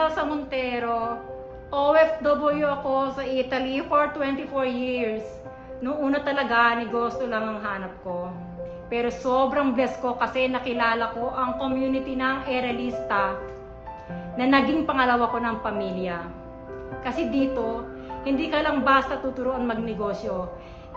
Rosa Montero. OFW ako sa Italy for 24 years. Noong una talaga, negosyo lang ang hanap ko. Pero sobrang blessed ko kasi nakilala ko ang community ng Erelista na naging pangalawa ko ng pamilya. Kasi dito, hindi ka lang basta tuturuan magnegosyo.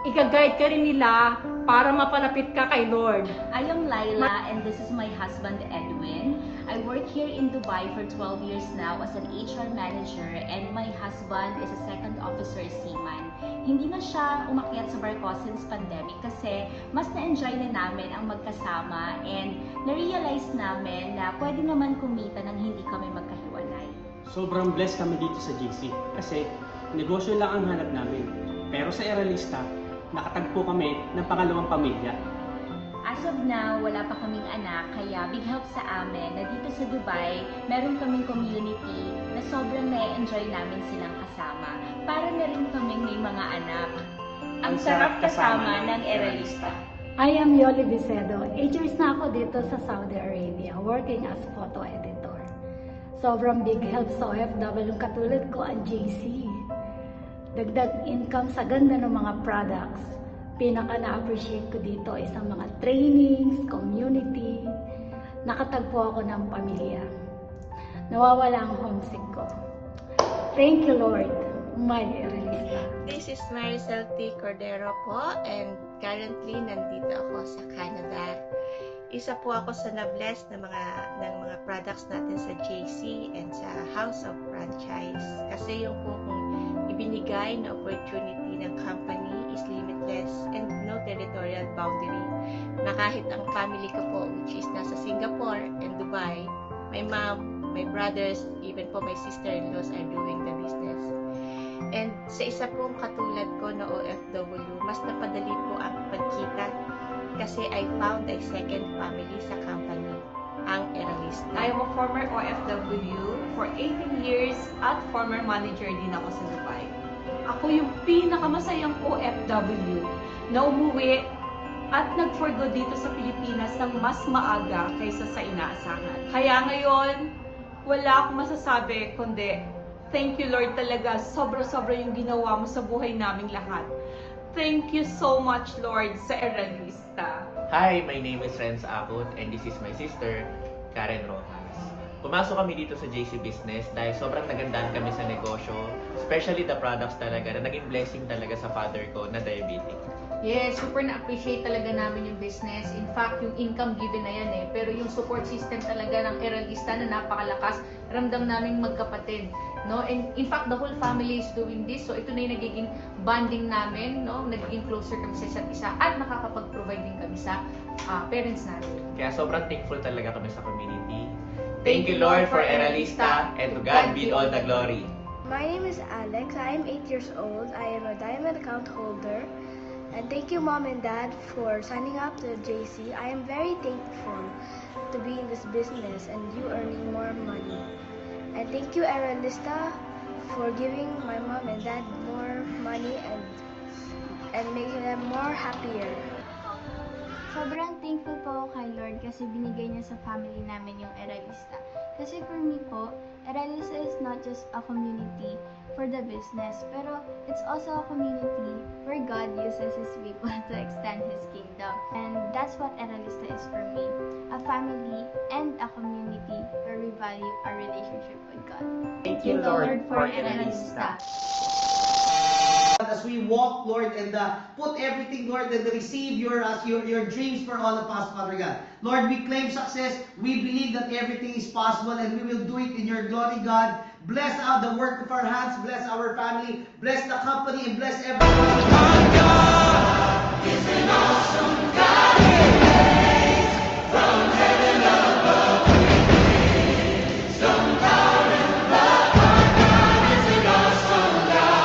Ika-guide ka rin nila para mapalapit ka kay Lord. I am Laila and this is my husband Edwin. I work here in Dubai for 12 years now as an HR manager and my husband is a second officer seaman. Hindi na siya umakyat sa barko since pandemic kasi mas na-enjoy na namin ang magkasama and na-realize namin na pwede naman kumita nang hindi kami magkahiwalay. Sobrang blessed kami dito sa GC kasi negosyo lang ang hanap namin. Pero sa Erelista, nakatagpo kami ng pangalawang pamilya. As of now, wala pa kaming anak, kaya big help sa amin na dito sa Dubai, meron kaming community na sobrang na-enjoy namin silang kasama. Para na rin kaming may mga anak. Ang sarap kasama ng Erelista. I am Yoli Vicedo. 8 years na ako dito sa Saudi Arabia, working as photo editor. Sobrang big help sa OFW katulad ko ang JC. Dagdag income sa ganda ng mga products. Pinaka na-appreciate ko dito is ang mga trainings, community. Nakatagpo ako ng pamilya. Nawawala ang homesick ko. Thank you, Lord, my Erelista. This is Maricel T. Cordero po and currently nandito ako sa Canada. Isa po ako sa na-bless ng mga products natin sa JC and sa House of Franchise. Kasi yung po kung ibinigay na opportunity ng company is limitless and no territorial boundary. Na kahit ang family ko po, which is nasa Singapore and Dubai, my mom, my brothers, even po my sister-in-laws are doing the business. And sa isa pong katulad ko na OFW, mas napadali po ang pagkita kasi I found a second family sa company, ang Erelista. I am a former OFW for 18 years at former manager din ako sa Dubai. Ako yung pinakamasayang OFW na umuwi at nag-forgo dito sa Pilipinas ng mas maaga kaysa sa inaasahan. Kaya ngayon, wala akong masasabi kundi thank you Lord talaga, sobra-sobra yung ginawa mo sa buhay naming lahat. Thank you so much Lord sa Erelista. Hi, my name is Renz Akut and this is my sister, Karen Rojas. Pumasok kami dito sa JC Business dahil sobrang nagandahan kami sa negosyo, especially the products talaga na naging blessing talaga sa father ko na diabetic. Yes, super na-appreciate talaga namin yung business. In fact, yung income given na yan eh. Pero yung support system talaga ng Erelista na napakalakas, ramdam naming magkapatid. No? And in fact, the whole family is doing this. So ito na yung nagiging bonding namin. No? Nagiging closer kami sa isa't isa at nakakapag-provide din kami sa parents namin. Kaya sobrang thankful talaga kami sa community. Thank you Lord for Erelista and to God be all the glory. My name is Alex. I am 8 years old. I am a diamond account holder. And thank you Mom and Dad for signing up to JC. I am very thankful to be in this business and you earning more money. And thank you Erelista for giving my Mom and Dad more money and making them more happier. Sobrang thankful po ako kay Lord kasi binigay niya sa family namin yung Erelista. Kasi for me po, Erelista is not just a community for the business, pero it's also a community where God uses His people to extend His kingdom. And that's what Erelista is for me, a family and a community where we value our relationship with God. Thank you Lord for Erelista. As we walk, Lord, and put everything, Lord, and receive your dreams for all of us, Father God. Lord, we claim success. We believe that everything is possible, and we will do it in your glory, God. Bless the work of our hands. Bless our family. Bless the company, and bless everyone. My God is an awesome God. From heaven above, some power and love. Our God is an awesome God.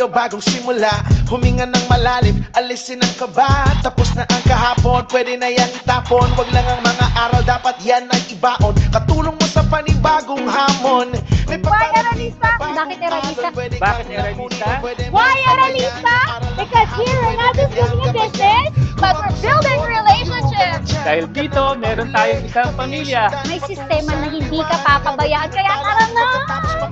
tayo bagong simula. Huminga ng malalim, alisin ang kaba. Tapos na ang kahapon, pwede na yan itapon. Wag lang ang mga aral, dapat yan ay ibaon. Katulong mo sa panibagong hamon. Why Aralista? Bakit Aralista? Bakit Aralista? Why Aralista? Because here we're not just building a business, but we're building relationships. Dahil dito, meron tayong isang pamilya. May sistema na hindi ka papabayaan, kaya tara na!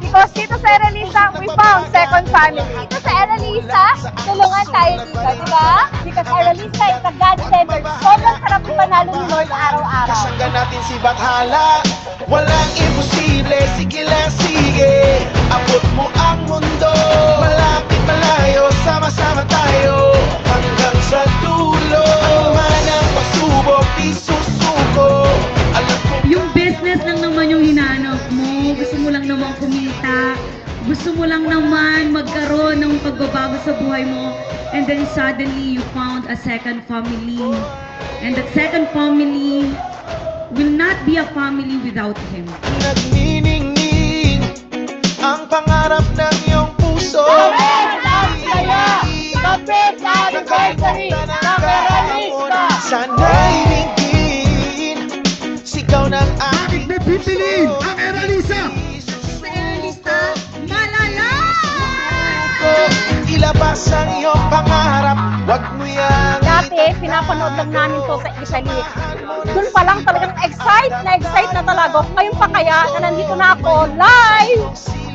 Because dito sa Aralista, we found second family. Dito sa Aralista, tulungan tayo dito, di ba? Because Aralista is a God-centered. Sobrang sarap ipanalo ni Lord araw-araw. Kasangga natin si Bathala, walang imposible. Sige lang, sige, abot mo ang mundo. Malapit malayo, sama-sama tayo hanggang sa dulo. Man ang pasubok, di susuko. Alam ko yung business lang naman yung hinahanap mo. Gusto mo lang naman kumita. Gusto mo lang naman magkaroon ng pagbabago sa buhay mo. And then suddenly you found a second family. And that second family will not be a family without him. nagniningning ang pangarap ng iyong puso. Sana'y dinggin sigaw ng aking puso. Bakit mo pipiliin ang Eralisa? Sa Eralista, malala! Ilabas ang iyong pangarap, wag mo yan. Dati, pinapanood lang namin to sa Italy. Doon pa lang talagang excite na talaga. Ngayon pa kaya na nandito na ako live!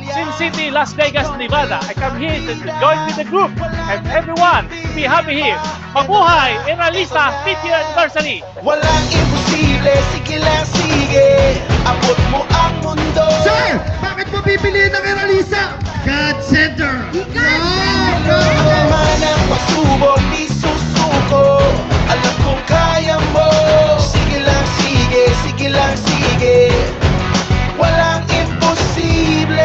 Sin City, Las Vegas, Nevada. I come here to join with the group and everyone to be happy here. Mabuhay! Eralista 50th anniversary! Walang imposible, sige lang, sige, abot mo ang mundo. Sir, bakit mo pipiliin ang Eralisa? God Center! Man ang pasubok, di susuko. Alam kong kaya mo. Sige lang, sige, sige lang, sige. Walang imposible.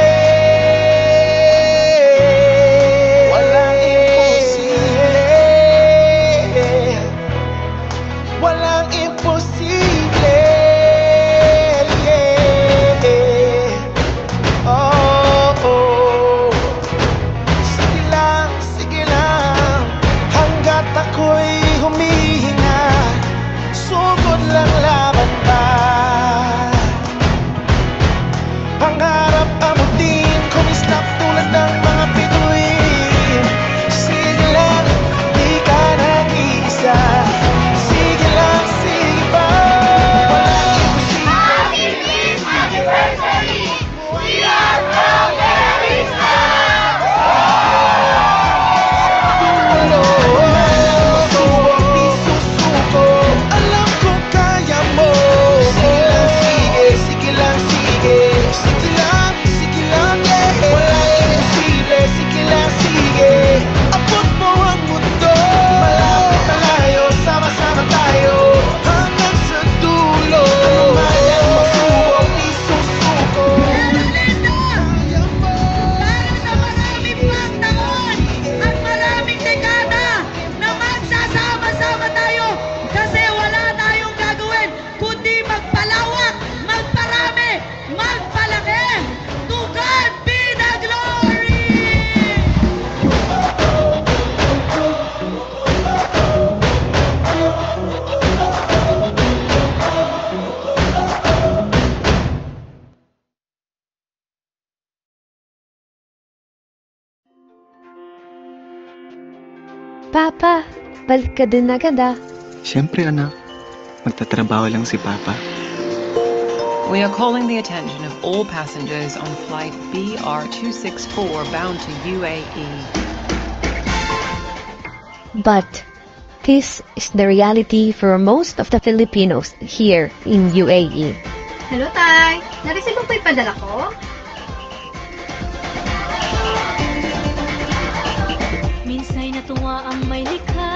Walang imposible. Walang imposible. Oh, oh. Sige lang, hanggat ako'y humihinga, sugod lang laban pa. Pangarap amutin, kumislap tulad ng mga bituin. Sige lang, di ka nag-iisa. Sige lang, sige pa. Happy 5th anniversary! We are from Eralista! Alam ko kaya mo. Sige lang, sige. Sige lang, yeah. Walang imposible, sige lang, sige. Abot mo ang mundo. Malapit malayo, sama-sama tayo hanggang sa dulo. Malang masubok, di susuko. Kaya mo. Para sa maraming pang taon at maraming dekada na magsasama-sama tayo kasi wala tayong gagawin kundi magpalawak, magparami, magpalaki. To God be the glory! Papa, balik ka din agad ah. Siyempre anak, magtatrabaho lang si Papa. We are calling the attention of all passengers on flight BR264 bound to UAE. But this is the reality for most of the Filipinos here in UAE. Hello, Tay! Nareceive mo pa yung padala ko? Minsa'y natuwa ang may likha,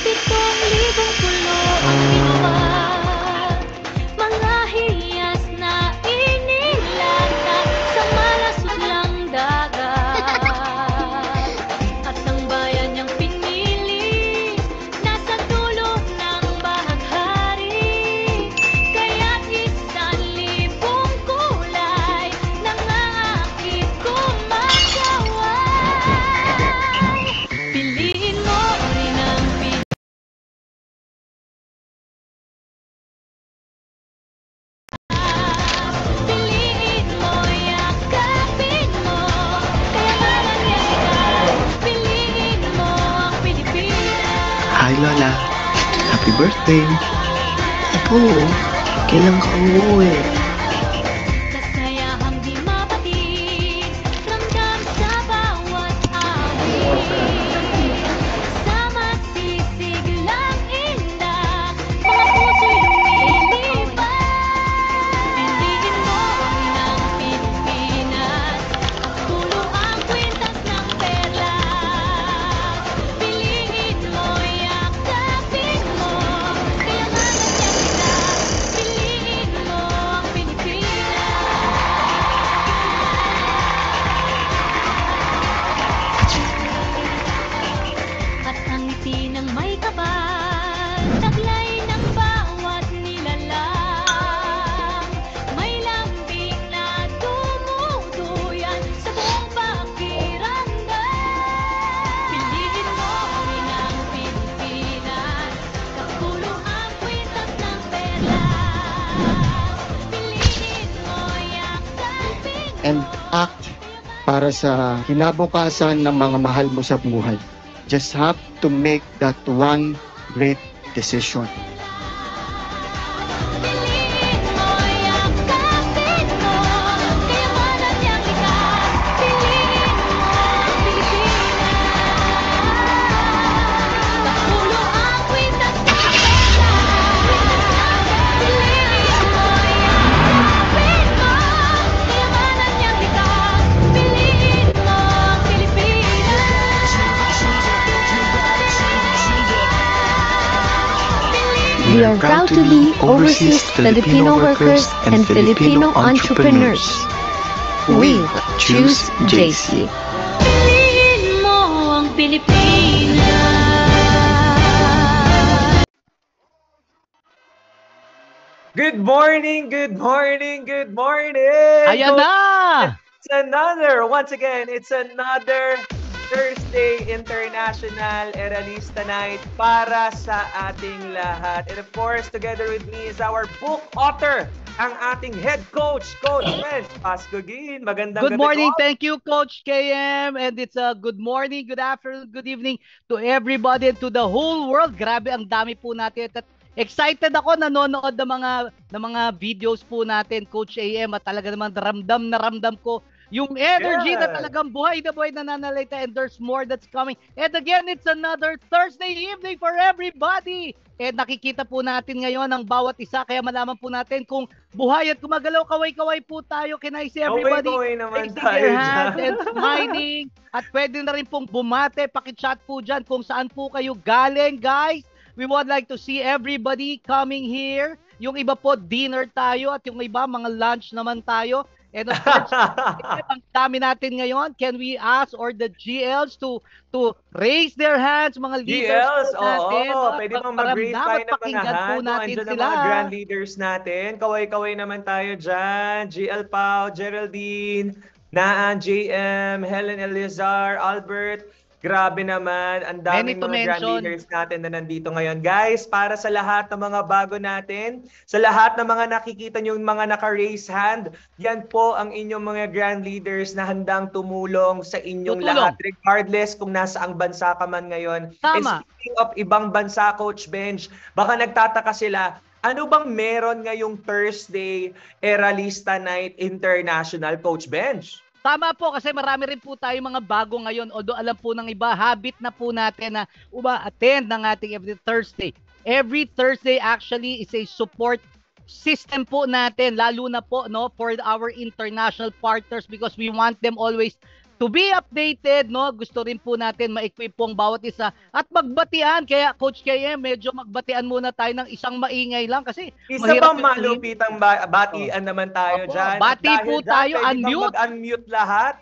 7,000 pulo ang ginawa. Mga hiyas na inilagak sa malasudlang dagat. At ang bayan niyang pinili, nasa dulo ng bahaghari. Kaya't 1,000 kulay, nangangakit kumagawa. Stella, happy birthday. Oo, kailan ka uuwi? Kasayahang di mapatid, ramdam sa bawat awit. Sama't sisiglang indak, mga puso'y lumilipad. Piliin mo ng Pilipinas, pulo ang kwintas ng perlas. Piliin mo, yakapin mo, kayamanan niya kita. Piliin mo ang Pilipinas. At ang ngiti ng may kapal, taglay ng bawat nilalang. May lambing na tumutuyan sa buong pakiramdam. Piliin mo rin ang Pilipinas, kapulo ang kwintas ng perlas. Piliin mo, yakapin And act para sa kinabukasan ng mga mahal mo sa buhay. Just have to make that one great decision. kayamanan niyang likas. Piliin mo ang Pilipinas, kapulo ang kwintas ng perlas. Piliin mo, yakapin mo, kayamanan niyang likas. Piliin mo ang Pilipinas. We are proud to be overseas Filipino workers and Filipino entrepreneurs. We choose JC. Piliin mo ang Pilipinas. Good morning, good morning, good morning! Ayan na! Once again, it's another Thursday International Eralista Night para sa ating lahat. And of course, together with me is our book author, ang ating head coach, Coach Benj Pascogin. Magandang Good gabi, morning. Coach. Thank you, Coach KM. And it's a good morning, good afternoon, good evening to everybody and to the whole world. Grabe, ang dami po natin. At excited ako nanonood ng mga videos po natin, Coach AM. At talaga naman ramdam na ramdam ko yung energy na talagang buhay na buhay nananalita, and there's more that's coming. And again, it's another Thursday evening for everybody. And nakikita po natin ngayon ang bawat isa, kaya malaman po natin kung buhay at gumagalaw, kaway-kaway po tayo. Can I see everybody Kaway-kaway naman raising tayo their hands dyan. and smiling? At pwede na rin pong bumate, pakichat po dyan kung saan po kayo galing, guys. We would like to see everybody coming here. Yung iba po, dinner tayo, at yung iba, mga lunch naman tayo. And of course, ang dami natin ngayon. Can we ask or the GLs to raise their hands, mga leaders GLs, po natin? oo. Pwede bang mag-raise tayo ng mga pakinggan po hand? natin Andyan ang sila. mga grand leaders natin. Kaway-kaway naman tayo dyan. GL Pao, Geraldine, Naan, JM, Helen Elizar, Albert. Grabe naman, ang daming mga grand leaders natin na nandito ngayon. Guys, para sa lahat ng mga bago natin, sa lahat ng mga nakikita nyo yung mga naka-raise hand, yan po ang inyong mga grand leaders na handang tumulong sa inyong lahat, regardless kung nasaang bansa ka man ngayon. And Tama. speaking of ibang bansa, Coach Benj, baka nagtataka sila, ano bang meron ngayong Thursday Eralista Night International, Coach Benj? Tama po, kasi marami rin po tayo mga bago ngayon. Although alam po ng iba, habit na po natin na uma-attend ng ating every Thursday. Every Thursday actually is a support system po natin, lalo na po for our international partners, because we want them always to be updated. Gusto rin po natin ma-equip pong bawat isa at magbatian. Kaya Coach KM, medyo magbatian muna tayo ng isang maingay lang kasi isa mahirap bang malupitang batian naman tayo dyan. Bati Dahil po dyan, tayo, pwede bang unmute. mag-unmute lahat?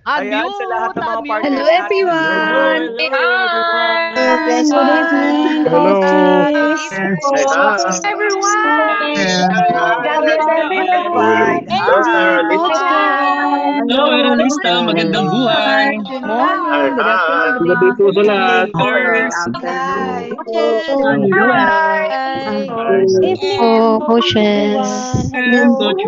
Ayan, Unmute, sa lahat ng mga unmute. partners Hello, natin. everyone. Hello, Hi. everyone. Good evening, Hello. everyone! God bless everyone! Hello, Eralista. Magandang buhay. Morning, good afternoon, good Gabi po sa lahat. Coaches. Coach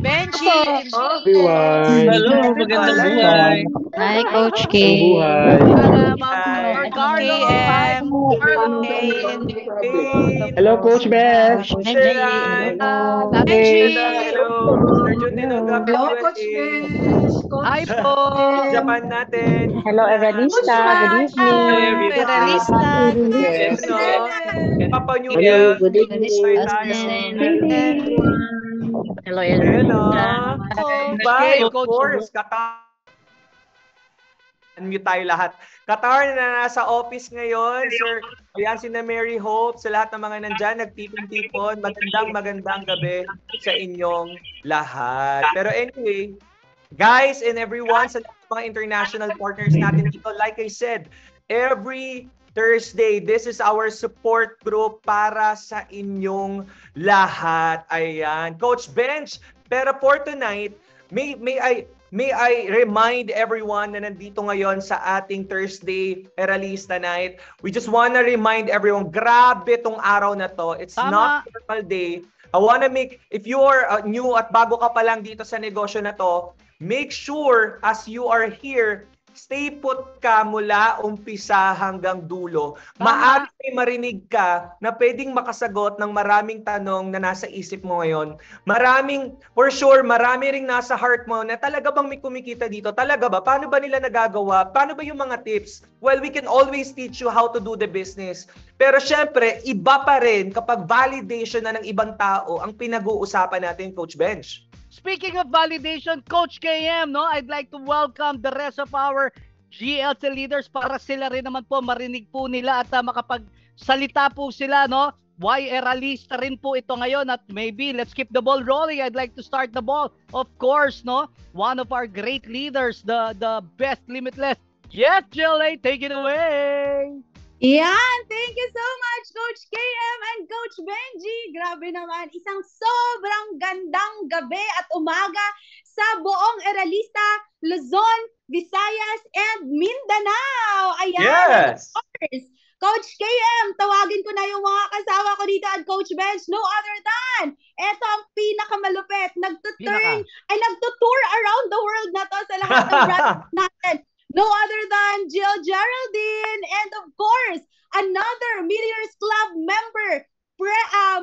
Benji! Hello, magandang buhay. Hi, Coach K. Hello, Coach Beth. Hello, Coach Hi po. Japan natin. Hello, Eralista. Good evening. Papa New Year. Good evening. Hello, Bye, of course. Unmute tayo lahat. Qatar na nasa office ngayon. Sir, ayan si na Mary Hope. Sa lahat ng mga nandyan, nagtipon-tipon. Magandang gabi sa inyong lahat. Pero anyway, guys and everyone, sa mga international partners natin dito, like I said, every Thursday, this is our support group para sa inyong lahat. Ayan. Coach Bench, pero for tonight, May I remind everyone na nandito ngayon sa ating Thursday Eralista Night. We just wanna remind everyone, grabe tong araw na to. It's not a normal day. I wanna make, if you are new at bago ka pa lang dito sa negosyo na to, make sure as you are here, stay put ka mula umpisa hanggang dulo. Maaari may marinig ka na pwedeng makasagot ng maraming tanong na nasa isip mo ngayon. For sure, marami ring nasa heart mo na talaga bang may kumikita dito? Talaga ba? Paano ba nila nagagawa? Paano ba yung mga tips? Well, we can always teach you how to do the business. Pero syempre, iba pa rin kapag validation na ng ibang tao ang pinag-uusapan natin, Coach Bench. Speaking of validation, Coach KM, no, I'd like to welcome the rest of our GLC leaders para sila rin naman po marinig po nila at makapagsalita po sila, no? Why Eralista rin po ito ngayon at maybe let's keep the ball rolling. I'd like to start the ball. Of course, no? One of our great leaders, the best Limitless. Yes, GLA, take it away. Yan! Thank you so much, Coach KM and Coach Benji. Grabe naman, isang sobrang gandang gabi at umaga sa buong Eralista, Luzon, Visayas, and Mindanao. Ayan! Yes! Of course, Coach KM, tawagin ko na yung mga kasama ko dito at Coach Benj, no other than, eto ang pinakamalupit, nagtutour around the world na to sa lahat ng brands natin. No other than Jill Geraldine, and of course, another Millionaires Club member,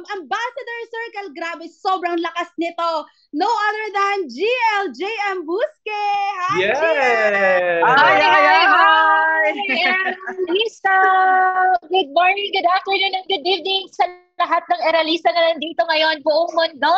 Ambassador Circle. Grabe, sobrang lakas nito. No other than JM Busque. Hi, yes! GL! Hi! Eralista! Good morning, good afternoon, and good evening sa lahat ng Eralista na nandito ngayon, buong mundo!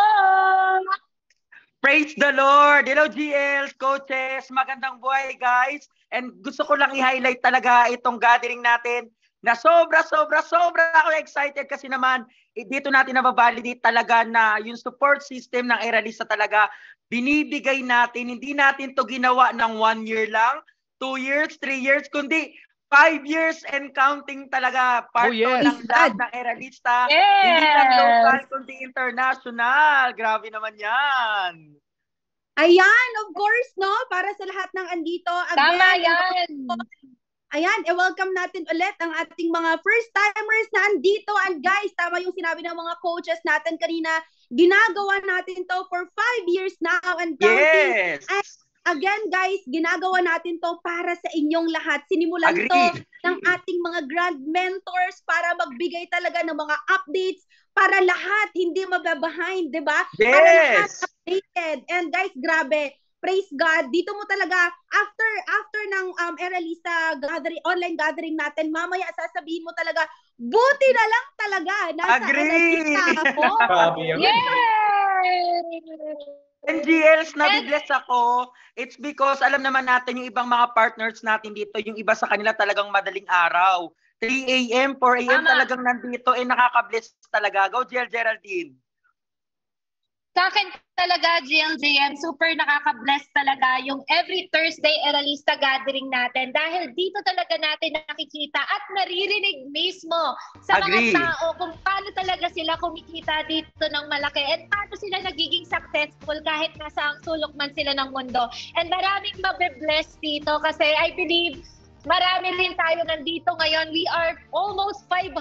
Praise the Lord! Hello, GLs, coaches, magandang buhay, guys! And gusto ko lang i-highlight talaga itong gathering natin na sobra ako excited kasi naman dito natin nababalidate talaga na yung support system ng Eralista talaga binibigay natin. Hindi natin to ginawa ng 1 year lang, 2 years, 3 years, kundi 5 years and counting talaga part ng lab ng Eralista. Yes. Hindi lang local, kundi international. Grabe naman yan. Ayan, of course, no? Para sa lahat ng andito. Tama yan. Ayan, welcome natin ulit ang ating mga first-timers na andito. And guys, tama yung sinabi ng mga coaches natin kanina. Ginagawa natin to for 5 years now and counting. Yes! And again, guys, ginagawa natin to para sa inyong lahat. Sinimulan to ng ating mga grand mentors para magbigay talaga ng mga updates para lahat hindi mababehind, di ba? Yes! Para lahat updated. And guys, grabe. Praise God. Dito mo talaga, after ng Eralista gathering, online gathering natin, mamaya sasabihin mo talaga, buti na lang talaga nasa Eralista ako. And GLs, nabibless ako. It's because alam naman natin yung ibang mga partners natin dito, yung iba sa kanila talagang madaling araw. 3 a.m., 4 a.m. talagang nandito, nakaka-bless talaga. Go, Geraldine. Sa akin talaga, GLJM, super nakaka-bless talaga yung every Thursday Eralista gathering natin dahil dito talaga natin nakikita at naririnig mismo sa Agree. mga tao kung paano talaga sila kumikita dito ng malaki at paano sila nagiging successful kahit nasa ang sulok man sila ng mundo. And maraming mabe-bless dito kasi I believe marami rin tayo nandito ngayon. We are almost 500.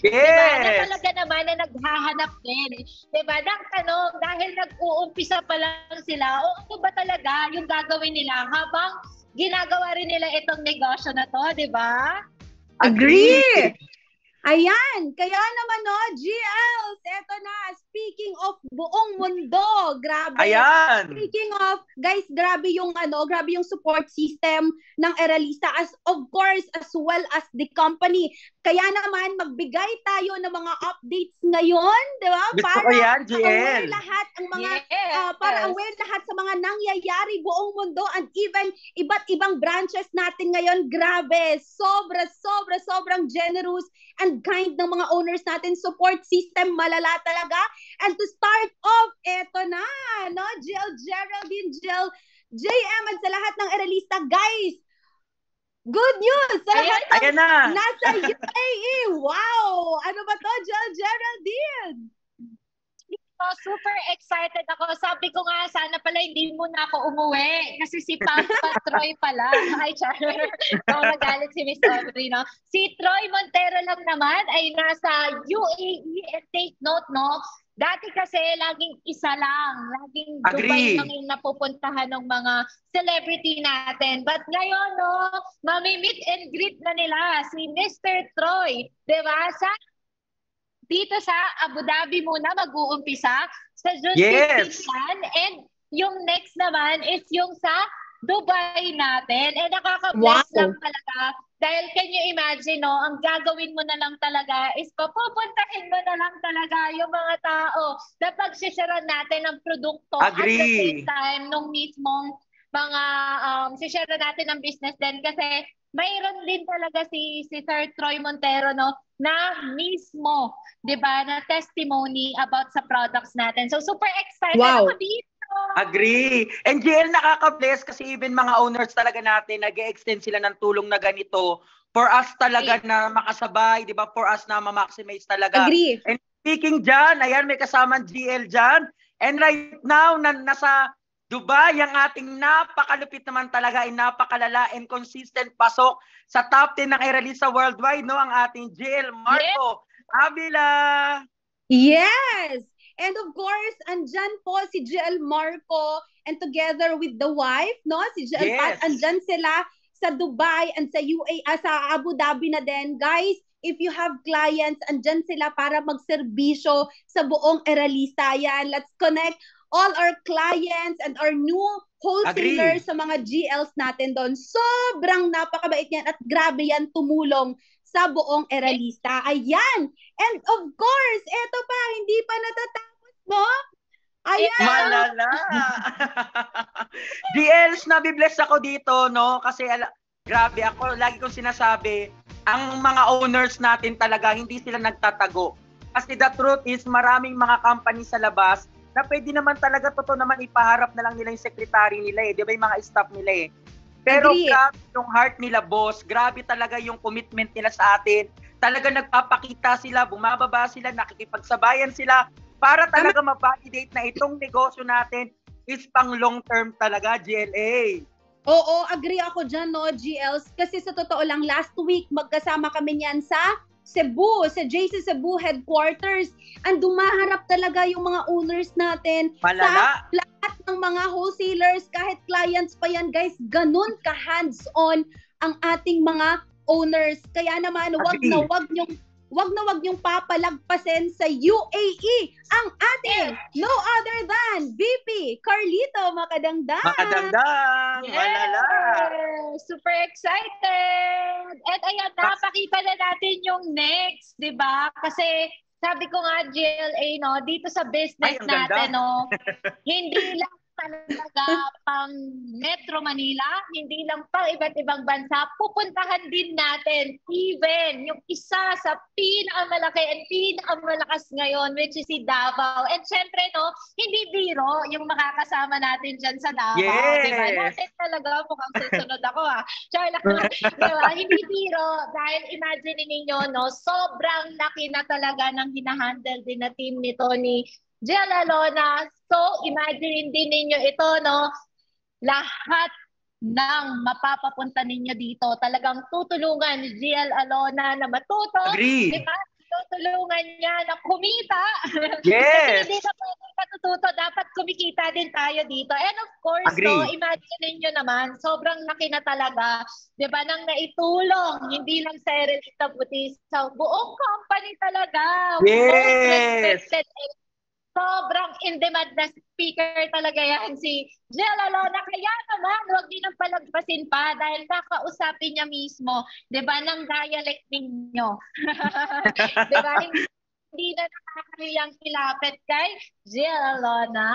Yes! Diba? Na talaga naman na naghahanap din. Diba? Nang tanong, dahil nag-uumpisa pa lang sila, o ano ba talaga yung gagawin nila habang ginagawa rin nila itong negosyo na to, diba? Agree! Ayan, kaya naman GLs, eto na, speaking of buong mundo, grabe. Ayan. Speaking of, guys, grabe yung support system ng Eralista as of course as well as the company. Kaya naman magbigay tayo ng mga updates ngayon, 'di ba? Gusto ko yan, GL. Aware lahat ang mga para aware lahat sa mga nangyayari buong mundo and even iba't ibang branches natin ngayon. Grabe, sobrang generous and kind ng mga owners natin. Support system malala talaga. And to start off, eto na, no? Jill, Geraldine, Jill, JM, at sa lahat ng Eralista, guys, good news! Sa lahat ng nasa UAE. Wow! Ano ba to, Jill, Geraldine? Super excited ako. Sabi ko nga, sana pala hindi muna ako umuwi. Kasi si Papa Troy pala. Hi, Char. Nagalit si Miss Audrey, no? Si Troy Montero lang naman ay nasa UAE. And take note, no? Dati kasi laging isa lang. Laging Dubai lang yung napupuntahan ng mga celebrity natin. But ngayon, no? Mami-meet and greet na nila si Mr. Troy. Diba? Dito sa Abu Dhabi muna mag-uumpisa sa June 15 and yung next naman is yung sa Dubai natin. And nakaka-bless lang talaga dahil can you imagine, no, ang gagawin mo na lang talaga is pupuntahin mo na lang talaga yung mga tao na pagsisharean natin ng produkto at the same time nung mismong mga sishare natin ng business din kasi mayroon din talaga si Sir Troy Montero, no, na mismo, 'di ba, na testimony about sa products natin. So super excited ako dito. Agree. And GL, nakaka-bless kasi even mga owners talaga natin nag-extend sila ng tulong na ganito for us talaga na makasabay, 'di ba? For us na ma-maximize talaga. Agree. And speaking dyan, ayan may kasamang GL dyan. And right now nasa Dubai, ang ating napakalupit naman talaga ay napakalala and consistent pasok sa top 10 ng Eralista Worldwide, no? Ang ating GL Marco Avila. Yes! And of course, andyan po si GL Marco and together with the wife, no? Si GL Pat, andyan sila sa Dubai and sa UAE, sa Abu Dhabi na din. Guys, if you have clients, andyan sila para magserbisyo sa buong Eralista. Yan, let's connect all our clients and our new wholesalers sa mga GLs natin doon. Sobrang napakabait niyan at grabe yan tumulong sa buong Eralista. Ayan! And of course, eto pa, hindi pa natatapos, no? Ayan! Malala! GLs, nabibless ako dito, no? Kasi grabe ako, lagi kong sinasabi, ang mga owners natin talaga, hindi sila nagtatago. Kasi the truth is, maraming mga company sa labas na pwede naman talaga, totoo naman, ipaharap na lang nila yung secretary nila eh. Di ba yung mga staff nila eh. Pero grabe yung heart nila, boss. Grabe talaga yung commitment nila sa atin. Talaga nagpapakita sila, bumababa sila, nakikipagsabayan sila para talaga ma-validate na itong negosyo natin is pang long term talaga, GLA. Oo, agree ako dyan, no, GLs. Kasi sa totoo lang, last week, magkasama kami niyan sa Cebu, sa JC Cebu headquarters. And dumaharap talaga yung mga owners natin sa lahat ng mga wholesalers, kahit clients pa yan, guys, ganun ka hands-on ang ating mga owners. Kaya naman, wag na wag niyong papalagpasin sa UAE ang ating no other than VP Carlito Macadangdang. Macadangdang! Malala! Super excited! At ayan, napakita na natin yung next, di ba? Kasi sabi ko nga, GLA, no, dito sa business natin, no, hindi lang talaga pang Metro Manila, hindi lang pang iba't ibang bansa, pupuntahan din natin even yung isa sa pinakamalaki and pinakamalakas ngayon, which is si Davao. And syempre, no, hindi biro yung makakasama natin dyan sa Davao. Yes! Diba? Natin talaga, mukhang susunod ako Charlotte, diba? Hindi biro, dahil imagine ninyo, no, sobrang laki na talaga ng hinahandle din na team nito ni Jill Alona. So, imagine din ninyo ito, no? Lahat ng mapapapunta ninyo dito, talagang tutulungan ni Jill Alona na matuto. Agree. Diba? Tutulungan niya na kumita. Yes. Kasi hindi na pwedeng matututo, dapat kumikita din tayo dito. And of course, Agree. no, imagine ninyo naman, sobrang laki na talaga, diba, nang naitulong, hindi lang sa Erelita Bautista, buong company talaga. Yes. Sobrang in-demand na speaker talaga yan si Jill Alona. Kaya naman, huwag din ang palagpasin pa dahil kakausapin niya mismo, di ba, ng dialect ninyo. Di ba, hindi na nakakahiyang ilapit kay Jill Alona.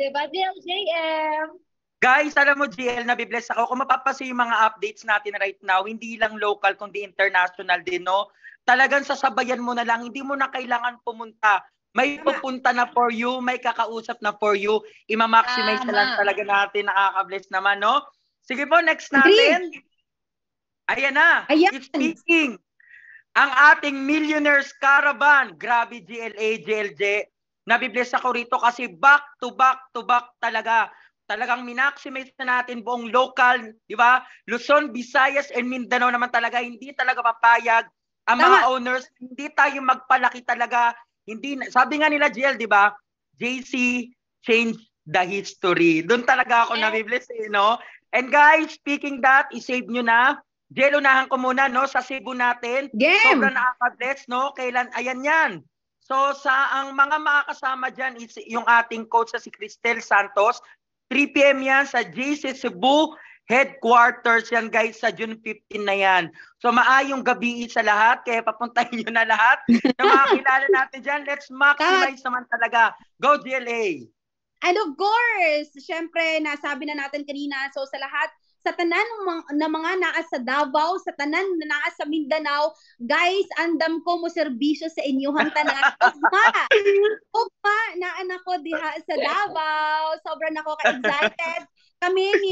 Di ba, Jill JM? Guys, alam mo, GL, nabibless ako. Kung mapapasa yung mga updates natin right now, hindi lang local, kundi international din, no? Talagang sasabayan mo na lang, hindi mo na kailangan pumunta. May pupunta na for you, may kakausap na for you. Ima-maximize na lang talaga natin, nakaka-bless naman, no? Sige po, next natin. Ayan na. It's speaking. Ang ating Millionaires Caravan. Grabe, GLA, GLJ. Nabibless ako rito kasi back to back talaga. Talagang minaximize na natin buong local, di ba? Luzon, Visayas, and Mindanao naman talaga. Hindi talaga papayag ang mga owners. Hindi tayo magpalaki talaga. Hindi, sabi nga nila, GL, di ba? JC change the history. Doon talaga ako nabibless, no? And guys, speaking that, isave nyo na. GL, unahan ko muna, no? Sa Cebu natin. Sobrang nakaka-bless, no? Kailan, ayan yan. So, sa ang mga makakasama dyan is yung ating coach sa si Cristel Santos. 3 p.m. yan sa JC Cebu headquarters yan, guys, sa June 15 na yan. So maayong gabi sa lahat, kaya papuntahin nyo na lahat na makakilala natin dyan. Let's maximize naman talaga. Go GLA! And of course, syempre, nasabi na natin kanina, so sa lahat, sa tanan ng mga naa sa Davao, sa tanan na naa sa Mindanao, guys, andam ko mo serbisyo sa inyong tanan. Ugma, naanak ko diha sa Davao. Sobrang ako ka-excited. Kami ni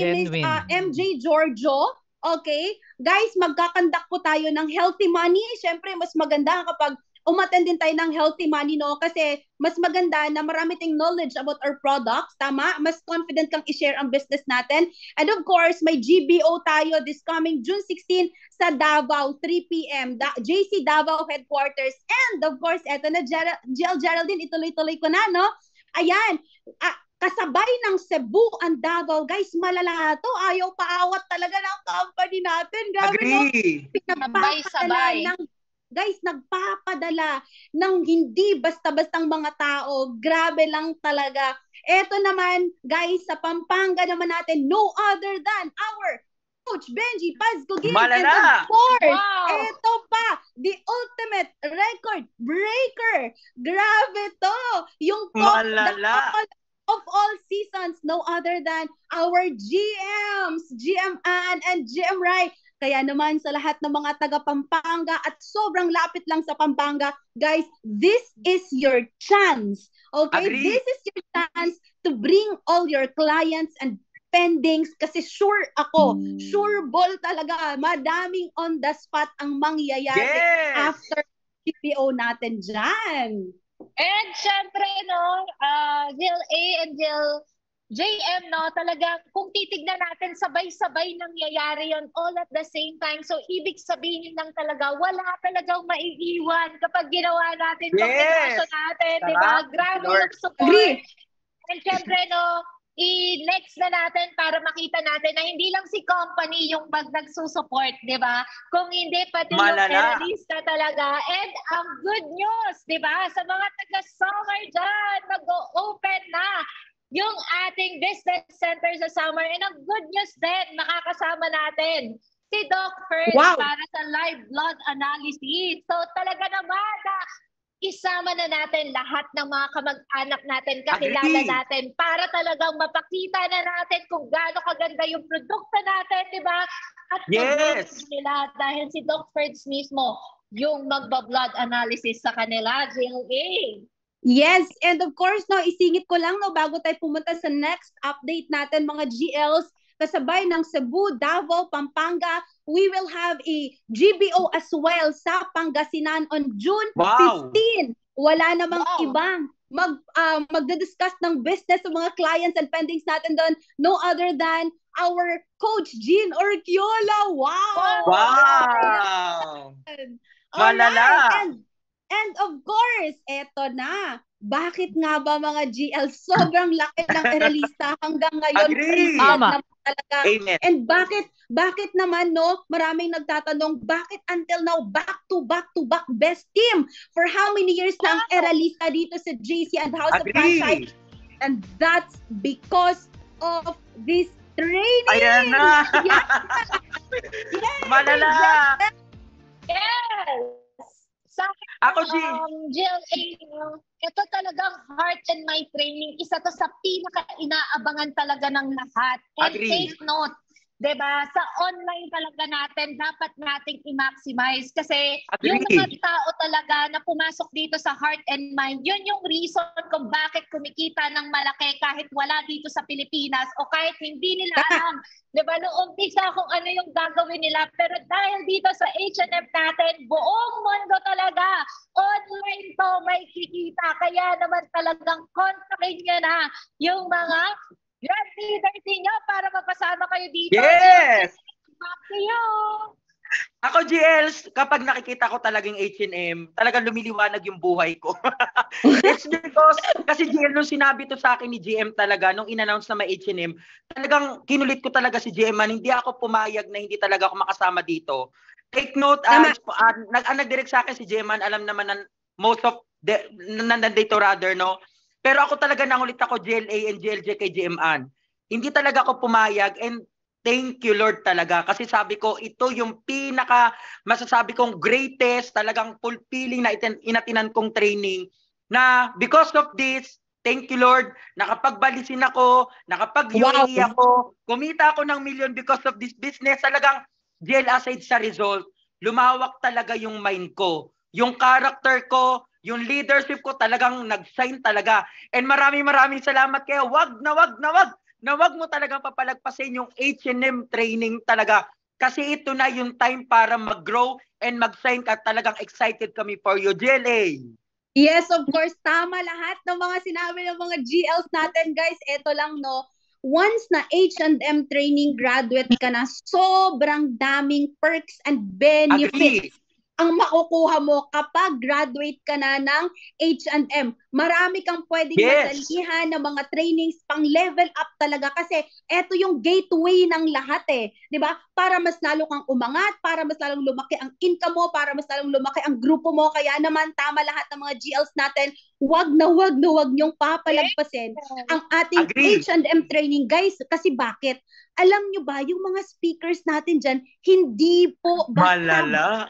MJ Giorgio. Okay? Guys, magkakandak po tayo ng Healthy Money. Syempre, mas maganda kapag umattend din tayo ng Healthy Money, no? Kasi mas maganda na marami tayong knowledge about our products, tama? Mas confident kang i-share ang business natin. And of course, may GBO tayo this coming June 16 sa Davao, 3 p.m. JC Davao Headquarters. And of course, eto na, GL Geraldine, ituloy-tuloy ko na, no? Ayan, kasabay ng Cebu ang Davao. Guys, malala to. Ayaw paawat talaga ng company natin. Grabe, agree. Sabay-sabay. Guys, nagpapadala ng hindi basta-bastang mga tao. Grabe lang talaga. Eto naman, guys, sa Pampanga naman natin, no other than our Coach Benji Pazcogin. And of course, eto pa, the ultimate record breaker. Grabe to. Yung of all seasons, no other than our GMs, GM Ann and GM Rai. Kaya naman sa lahat ng mga taga Pampanga at sobrang lapit lang sa Pampanga, guys, this is your chance. Okay? Agree. This is your chance to bring all your clients and pendings kasi sure ako, sure ball talaga, madaming on the spot ang mangyayari after GPO natin dyan. And syempre, no, Jill A and Jill JM, no, talagang kung titignan natin, sabay-sabay nangyayari yon all at the same time. So, ibig sabihin lang talaga, wala talagang maiiwan kapag ginawa natin yung negosyo natin, di ba? Grabe yung support. And syempre, no, i-next na natin para makita natin na hindi lang si company yung nagsusupport, di ba? Kung hindi, pati yung Erelista talaga. And ang good news, di ba? Sa mga taga-summer dyan, mag-open na yung ating business center sa summer. And ang good news din, makakasama natin si Doc First para sa live blood analysis. So talaga naman na isama na natin lahat ng mga kamag-anak natin, kakilala natin, para talagang mapakita na natin kung gaano kaganda yung produkto natin, di ba? At nila dahil si Doc Ferds mismo yung magba-blood analysis sa kanila, GLA. Yes, and of course, no, isingit ko lang, no, bago tayo pumunta sa next update natin, mga GLs, kasabay ng Cebu, Davao, Pampanga, we will have a GBO as well sa Pangasinan on June 15. Wala namang ibang magdadiscuss ng business sa mga clients and pendings natin doon, no other than our Coach Jean Orquiola. Wow! Malala! And of course, eto na. Bakit nga ba mga GL sobrang laki ng Eralista hanggang ngayon? Agree! Talaga. Amen. And bakit naman, no, maraming nagtatanong, bakit until now back to back best team? For how many years na ang Eralista dito sa JC and House of Franchise? And that's because of this training. Ayan na! Yes. Malala! Yes! Sa GLA, ito talagang heart and mind training. Isa to sa pinaka-inaabangan talaga ng lahat. And take note, diba, sa online talaga natin, dapat nating i-maximize. Kasi yung mga tao talaga na pumasok dito sa heart and mind, yun yung reason kung bakit kumikita ng malaki kahit wala dito sa Pilipinas o kahit hindi nila alam. Diba, noong umpisa kung ano yung gagawin nila. Pero dahil dito sa H&M natin, buong mundo talaga, online to may kikita. Kaya naman talagang kontakin nyo na yung mga grand leaders ninyo para mapasama kayo dito. Yes! Back to you! Ako, GLs, kapag nakikita ko talagang H&M, talagang lumiliwanag yung buhay ko. It's because, kasi GL, nung sinabi to sa akin ni GM talaga, nung in-announce na may H&M, talagang kinulit ko talaga si GM man, hindi ako pumayag na hindi talaga ako makasama dito. Take note, nag-direct sa akin si GM man, alam naman na most of, nandito rather, no? Pero ako talaga nangulit ako GLA and GLJ kay GM Ann. Hindi talaga ako pumayag and thank you Lord talaga. Kasi sabi ko, ito yung pinaka masasabi kong greatest, talagang fulfilling na inatinan kong training. Na because of this, thank you Lord, nakapagbalisin ako, nakapag-UAE ako, kumita ako ng million because of this business. Talagang GL aside sa result, lumawak talaga yung mind ko. Yung character ko, yung leadership ko talagang nag-shine talaga. And maraming salamat kaya wag mo talagang papalagpasin yung H&M training talaga. Kasi ito na yung time para mag-grow and mag-shine ka. Talagang excited kami for you, GLA. Yes, of course. Tama lahat ng mga sinabi ng mga GLs natin, guys. Ito lang, no. Once na H&M training graduate ka na, sobrang daming perks and benefits ang makukuha mo kapag graduate ka na ng H&M. Marami kang pwedeng masalihan ng mga trainings pang level up talaga kasi eto yung gateway ng lahat eh. 'Di ba? Para mas lalo kang umangat, para mas lalong lumaki ang income mo, para mas lalong lumaki ang grupo mo. Kaya naman tama lahat ng mga GLs natin, wag na wag niyong papalagpasin ang ating H&M training, guys. Kasi bakit? Alam nyo ba, yung mga speakers natin dyan, hindi po basta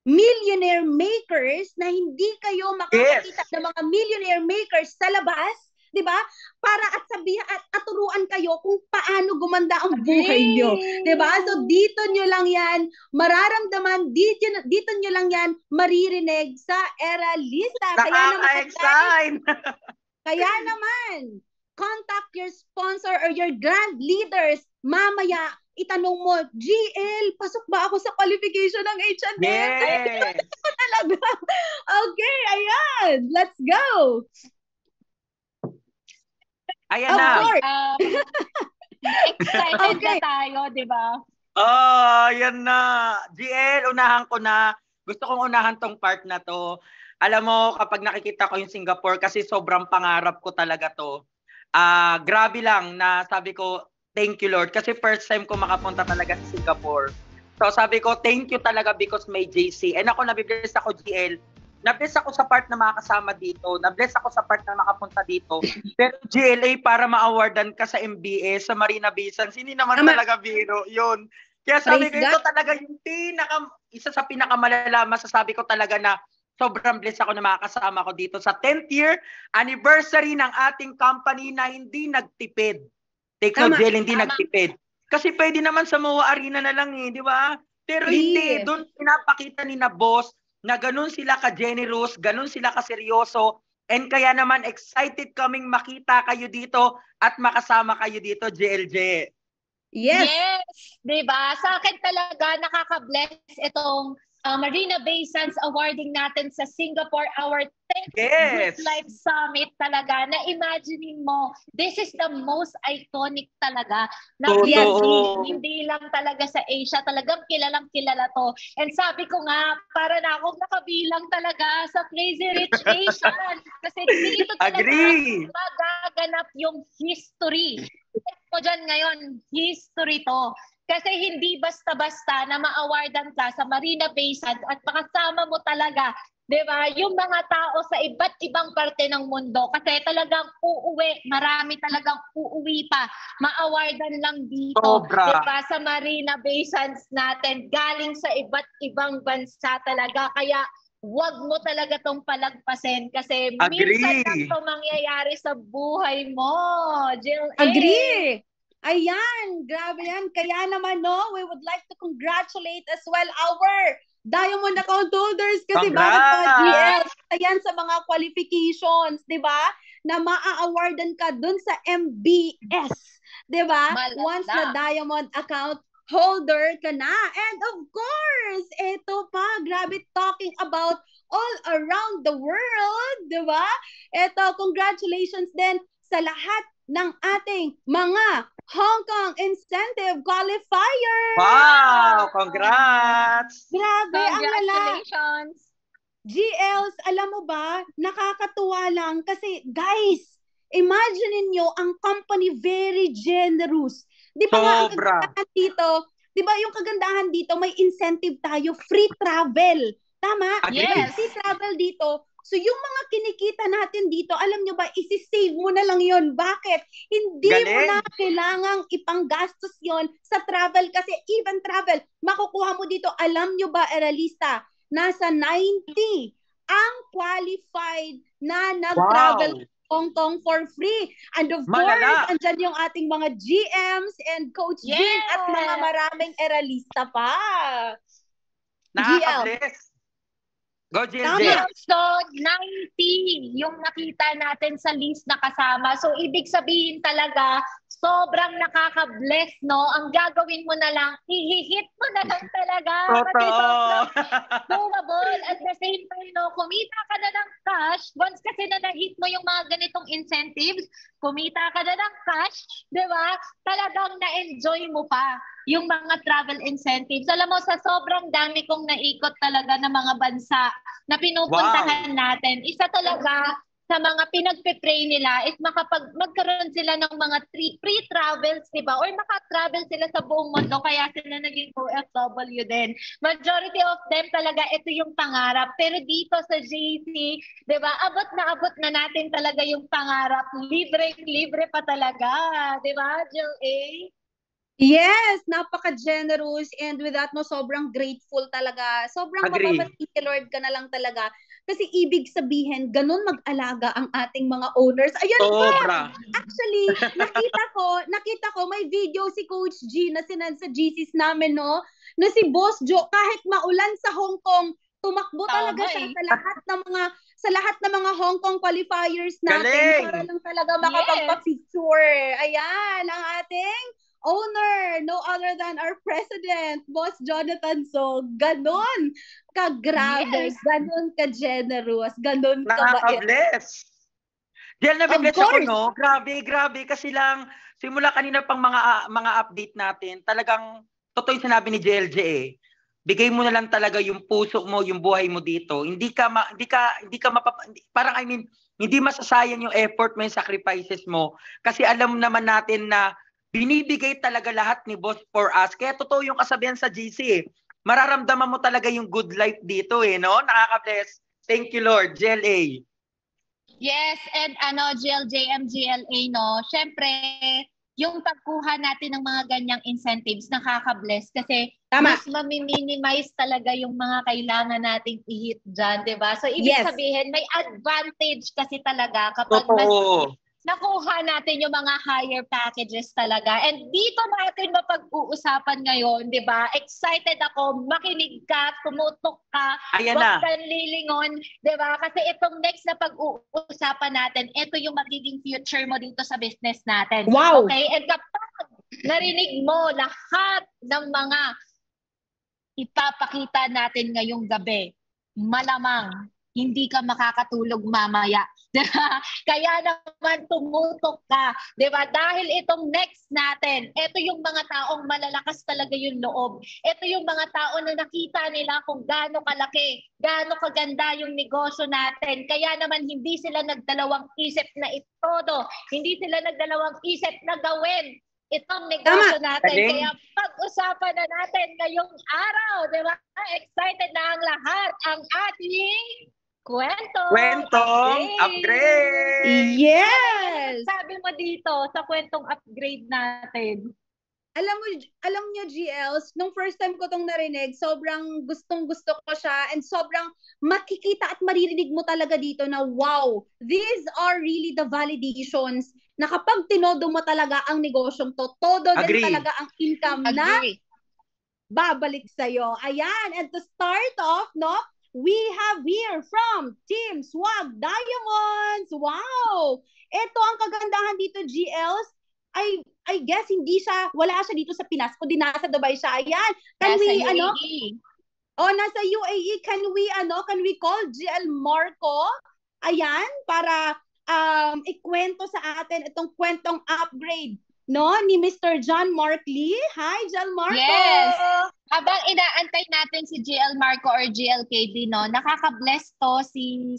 millionaire makers na hindi kayo makakakita ng mga millionaire makers sa labas, 'di ba? Para at sabihan at turuan kayo kung paano gumanda ang buhay niyo, 'di ba? So dito niyo lang 'yan mararamdaman, dito niyo lang 'yan maririnig sa Eralista. Kaya naman, contact your sponsor or your grand leaders. Mamaya itanong mo, GL, pasok ba ako sa qualification ng H&M? Yes! Talaga. Okay, ayan. Let's go. Ayan na. Excited na tayo, di ba? Ayan na. GL, unahan ko na. Gusto kong unahan tong part na to. Alam mo, kapag nakikita ko yung Singapore, kasi sobrang pangarap ko talaga to. Grabe lang na sabi ko, thank you Lord. Kasi first time ko makapunta talaga sa Singapore. So sabi ko, thank you talaga because may JC. And ako, nabibless ako GL. Nabless ako sa part na makakasama dito. Nabless ako sa part na makapunta dito. Pero GLA, para ma-awardan ka sa MBS, sa Marina Bay Sands, hindi naman talaga biro. Yun. Kaya sabi ko, ito talaga yung isa sa pinakamalala, masasabi ko talaga na sobrang blessed ako na makakasama ko dito sa 10th year anniversary ng ating company na hindi nagtipid. Take note, Jel, hindi nagtipid. Kasi pwede naman sa MOA Arena na lang di ba? Pero hindi, doon pinapakita ni na boss na ganun sila ka-generous, ganun sila ka-seryoso, and kaya naman excited kaming makita kayo dito at makasama kayo dito, JLJ. Yes, 'di ba? Sa akin talaga nakaka-bless itong Marina Bay Sands awarding natin sa Singapore, our 10th Good Life Summit talaga. Na imaginein mo, this is the most iconic talaga na hindi lang talaga sa Asia, talagang kilalang kilala to. And sabi ko nga, para na akong nakabilang talaga sa Crazy Rich Asian. Kasi dito talaga magaganap yung history. Ko dyan ngayon, history to. Kasi hindi basta-basta na ma-awardan ka sa Marina Bay Sands at makasama mo talaga, di ba, yung mga tao sa iba't ibang parte ng mundo. Kasi talagang uuwi, marami talagang uuwi pa. Ma-awardan lang dito, di ba, sa Marina Bay Sands natin. Galing sa iba't ibang bansa talaga. Kaya wag mo talaga tong palagpasin kasi minsan lang to mangyayari sa buhay mo. Jill A. Agree! Ayan, grabe yan. Kaya naman, we would like to congratulate as well our diamond account holders kasi bakit mga GL, ayan sa mga qualifications, di ba? Na maa-awardan ka dun sa MBS, di ba? Once na diamond account holder ka na. And of course, ito pa, grabe, talking about all around the world, di ba? Ito, congratulations din sa lahat ng ating mga Hong Kong Incentive Qualifiers! Wow! Congrats! Grabe, congratulations! GLs, alam mo ba, nakakatuwa lang kasi guys, imagine niyo ang company very generous. Di ba nga ang kagandahan dito, di ba yung kagandahan dito, may incentive tayo, free travel. Tama? Yes. Free travel dito. So yung mga kinikita natin dito, alam nyo ba, isi-save mo na lang yon. Bakit? Hindi mo na kailangang ipanggastos yon sa travel kasi even travel, makukuha mo dito, alam nyo ba, Eralista, nasa 90 ang qualified na nag-travel Hong Kong for free. And of course, andyan yung ating mga GMs and Coach Jean at mga maraming Eralista pa. Nakaka-bless. Go, Tama. So, 90 yung nakita natin sa list na kasama. So, ibig sabihin talaga, sobrang nakaka-bless, no? Ang gagawin mo na lang, i-hit mo na lang talaga. Kasi sobrang doable. At the same time, no, kumita ka na ng cash. Once kasi na na-hit mo yung mga ganitong incentives, kumita ka na ng cash, di ba? Talagang na-enjoy mo pa yung mga travel incentives. Alam mo, sa sobrang dami kong naikot talaga ng mga bansa na pinupuntahan natin, isa talaga sa mga pinagpe-pray nila is magkaroon sila ng mga free travels, di ba? Or makatravel sila sa buong mundo, kaya sila naging OFW din. Majority of them talaga, ito yung pangarap. Pero dito sa JC, di ba, abot na natin talaga yung pangarap. Libre pa talaga, di ba, Jill A? Yes, napaka-generous and with that, no, sobrang grateful talaga. Sobrang mapapatiki Lord ka na lang talaga. Kasi ibig sabihin, ganun mag-alaga ang ating mga owners. Ayan pa! Actually, nakita ko, may video si Coach G na sinad sa GCs namin, no? Na si Boss Joe, kahit maulan sa Hong Kong, tumakbo talaga siya sa lahat ng mga Hong Kong qualifiers natin para lang talaga makapagpa-picture. Ayan, ang ating owner, no other than our president, Boss Jonathan. So, ganon ka-grabe, ganon ka-generous, ganon ka-bait. Nakaka-bless. Diyan na-bless ako, no? Grabe. Kasi lang, simula kanina pang mga update natin, talagang totoo yung sinabi ni JLJ eh. Bigay mo na lang talaga yung puso mo, yung buhay mo dito. Hindi ka parang hindi masasayang yung effort mo, yung sacrifices mo. Kasi alam naman natin na binibigay talaga lahat ni Boss for us. Kaya totoo yung kasabihan sa GC eh. Mararamdaman mo talaga yung good life dito eh, no? Nakaka-bless. Thank you, Lord. GLA. Yes, and GLJM, GLA, no? Syempre, yung pagkuha natin ng mga ganyang incentives nakaka-bless kasi Tama. mas mami-minimize talaga yung mga kailangan nating i-hit dyan, di ba? So, ibig Yes. sabihin, may advantage kasi talaga kapag mas Totoo. nakuha natin yung mga higher packages talaga. And dito natin mapag-uusapan ngayon, di ba? Excited ako, makinig ka, tumutok ka, Ayan huwag na. kang lilingon, di ba? Kasi itong next na pag-uusapan natin, ito yung magiging future mo dito sa business natin. Wow! Okay? And kapag narinig mo lahat ng mga ipapakita natin ngayong gabi, malamang hindi ka makakatulog mamaya. Diba? Kaya naman tumutok ka. Diba? Dahil itong next natin, ito yung mga taong malalakas talaga yung loob. Ito yung mga tao na nakita nila kung gaano kalaki, gaano kaganda yung negosyo natin. Kaya naman hindi sila nagdalawang isip na itodo. Hindi sila nagdalawang isip na gawin itong negosyo natin. Galing. Kaya pag-usapan na natin ngayong araw. Diba? Excited na ang lahat. Ang ating kwentong upgrade! Yes! Sabi mo dito sa kwentong upgrade natin. Alam niyo, GLs, nung first time ko tong narinig, sobrang gustong-gusto ko siya and sobrang makikita at maririnig mo talaga dito na wow, these are really the validations na kapag tinodo mo talaga ang negosyong to, todo din talaga ang income na babalik sa'yo. Ayan, and to start off, no, we have here from Team Swag Diamonds. Wow! Ito ang kagandahan dito, GLs. I guess wala siya dito sa Pinas, kundi nasa Dubai siya. Ayan. Can we, UAE. Nasa UAE, can we call GL Marco? Ayan, para ikwento sa atin itong kwentong upgrade, no, ni Mr. John Mark Lee. Hi, GL Marco! Yes! Habang inaantay natin si GL Marco or GLKD, no, nakaka-bless to si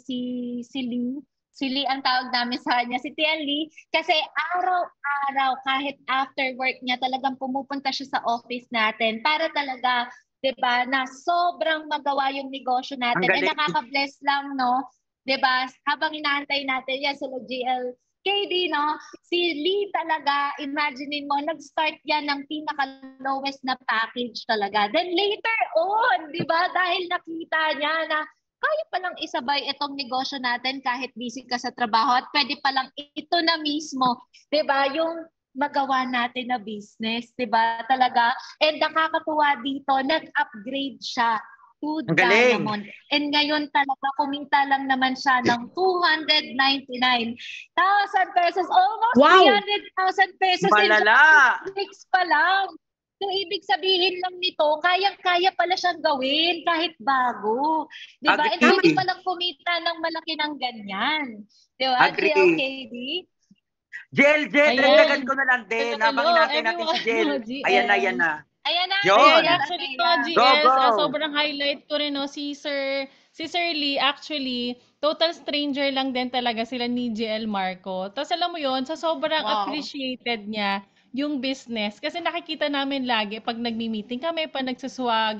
Lee. Si Lee ang tawag namin sa kanya, si Tia Lee, kasi araw-araw, kahit after work niya, talagang pumupunta siya sa office natin para talaga, 'di ba, na sobrang magawa yung negosyo natin. And nakaka-bless lang, no? 'Di ba? Habang inaantay natin yan sila GLKD, no? Si Lee talaga, imaginein mo, nag-start yan ng pinaka-lowest na package talaga. Then later on, 'di ba? Dahil nakita niya na kaya palang isabay itong negosyo natin kahit busy ka sa trabaho at pwede palang ito na mismo, 'di ba? Yung magawa natin na business, 'di ba? Talaga. And nakakatuwa dito, nag-upgrade siya to Diamond. And ngayon talaga kumita lang naman siya ng 299,000 pesos, almost 300,000 pesos. Malala! In 6 pa lang. So, ibig sabihin lang nito, kayang-kaya pala siyang gawin kahit bago. Di ba? And hindi pa lang kumita ng malaki ng ganyan. Di ba? GLKD? Jel, dagdagan ko na lang din. Habang inaantay natin si Jel. Ayan na. Ayan na. Actually po, GS, sobrang highlight ko rin, no, si Sir Lee, actually, total stranger lang din talaga sila ni GL Marco. Tapos alam mo yon, sa sobrang appreciated niya yung business. Kasi nakikita namin lagi pag nagmi-meeting kami, pag nagsuswag,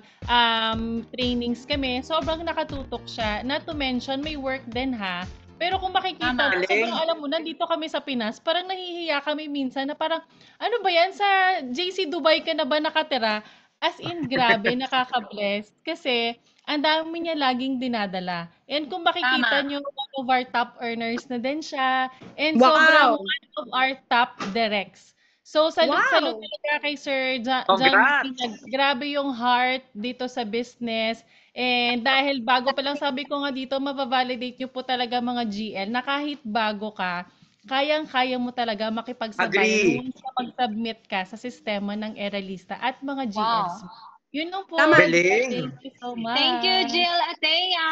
trainings kami, sobrang nakatutok siya. Not to mention, may work din ha. Pero kung makikita, sobrang alam mo, nandito kami sa Pinas, parang nahihiya kami minsan na parang, ano ba yan, sa JC Dubai ka na ba nakatira? As in, grabe, nakaka-bless. Kasi, ang dami niya laging dinadala. And kung makikita nyo, one of our top earners na din siya. And sobrang one of our top directs. So, salute talaga kay Sir John. Grabe yung heart dito sa business. And dahil bago pa lang, sabi ko nga dito, mapavalidate nyo po talaga mga GL na kahit bago ka, kayang-kaya mo talaga makipagsabay nung mag-submit ka sa sistema ng Eralista at mga GLs. Yun lang po. Thank you so much. Thank you, Jill Atea.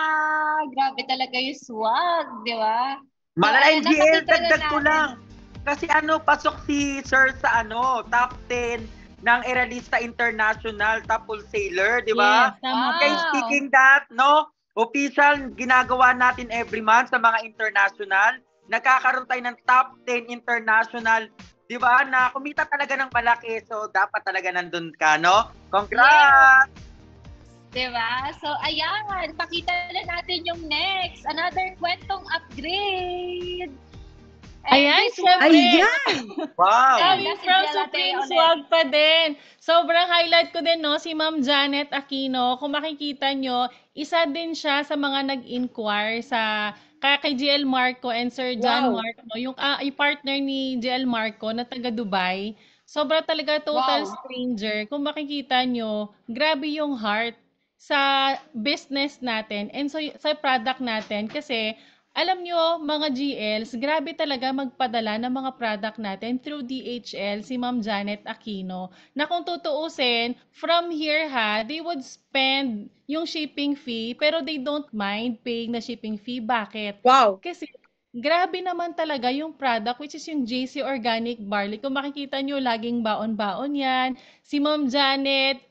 Grabe talaga yung swag, di ba? Malaking GL, dagdag ko lang. Kasi pasok si Sir sa top 10 ng Eralista International top wholesaler, di ba? Yes, tama. Okay, speaking that, no? Official, ginagawa natin every month sa mga international. Nagkakaroon tayo ng top 10 international, di ba? Na kumita talaga ng malaki. So, dapat talaga nandun ka, no? Congrats! Yes. Diba? So, ayan. Pakita na natin yung next. Another kwentong upgrade. Ayan, syempre. Ayan! Wow! Coming from Supreme Swag pa din. Sobrang highlight ko din, no, si Ma'am Janet Aquino. Kung makikita nyo, isa din siya sa mga nag-inquire sa kay GL Marco and Sir John Marco. Yung partner ni GL Marco na taga Dubai. Sobra talaga total stranger. Kung makikita nyo, grabe yung heart sa business natin and so, sa product natin kasi alam nyo, mga GLs, grabe talaga magpadala ng mga product natin through DHL, si Ma'am Janet Aquino, na kung tutuusin, from here they would spend yung shipping fee, pero they don't mind paying na shipping fee. Bakit? Wow! Kasi grabe naman talaga yung product, which is yung JC Organic Barley. Kung makikita nyo, laging baon-baon yan. Si Ma'am Janet,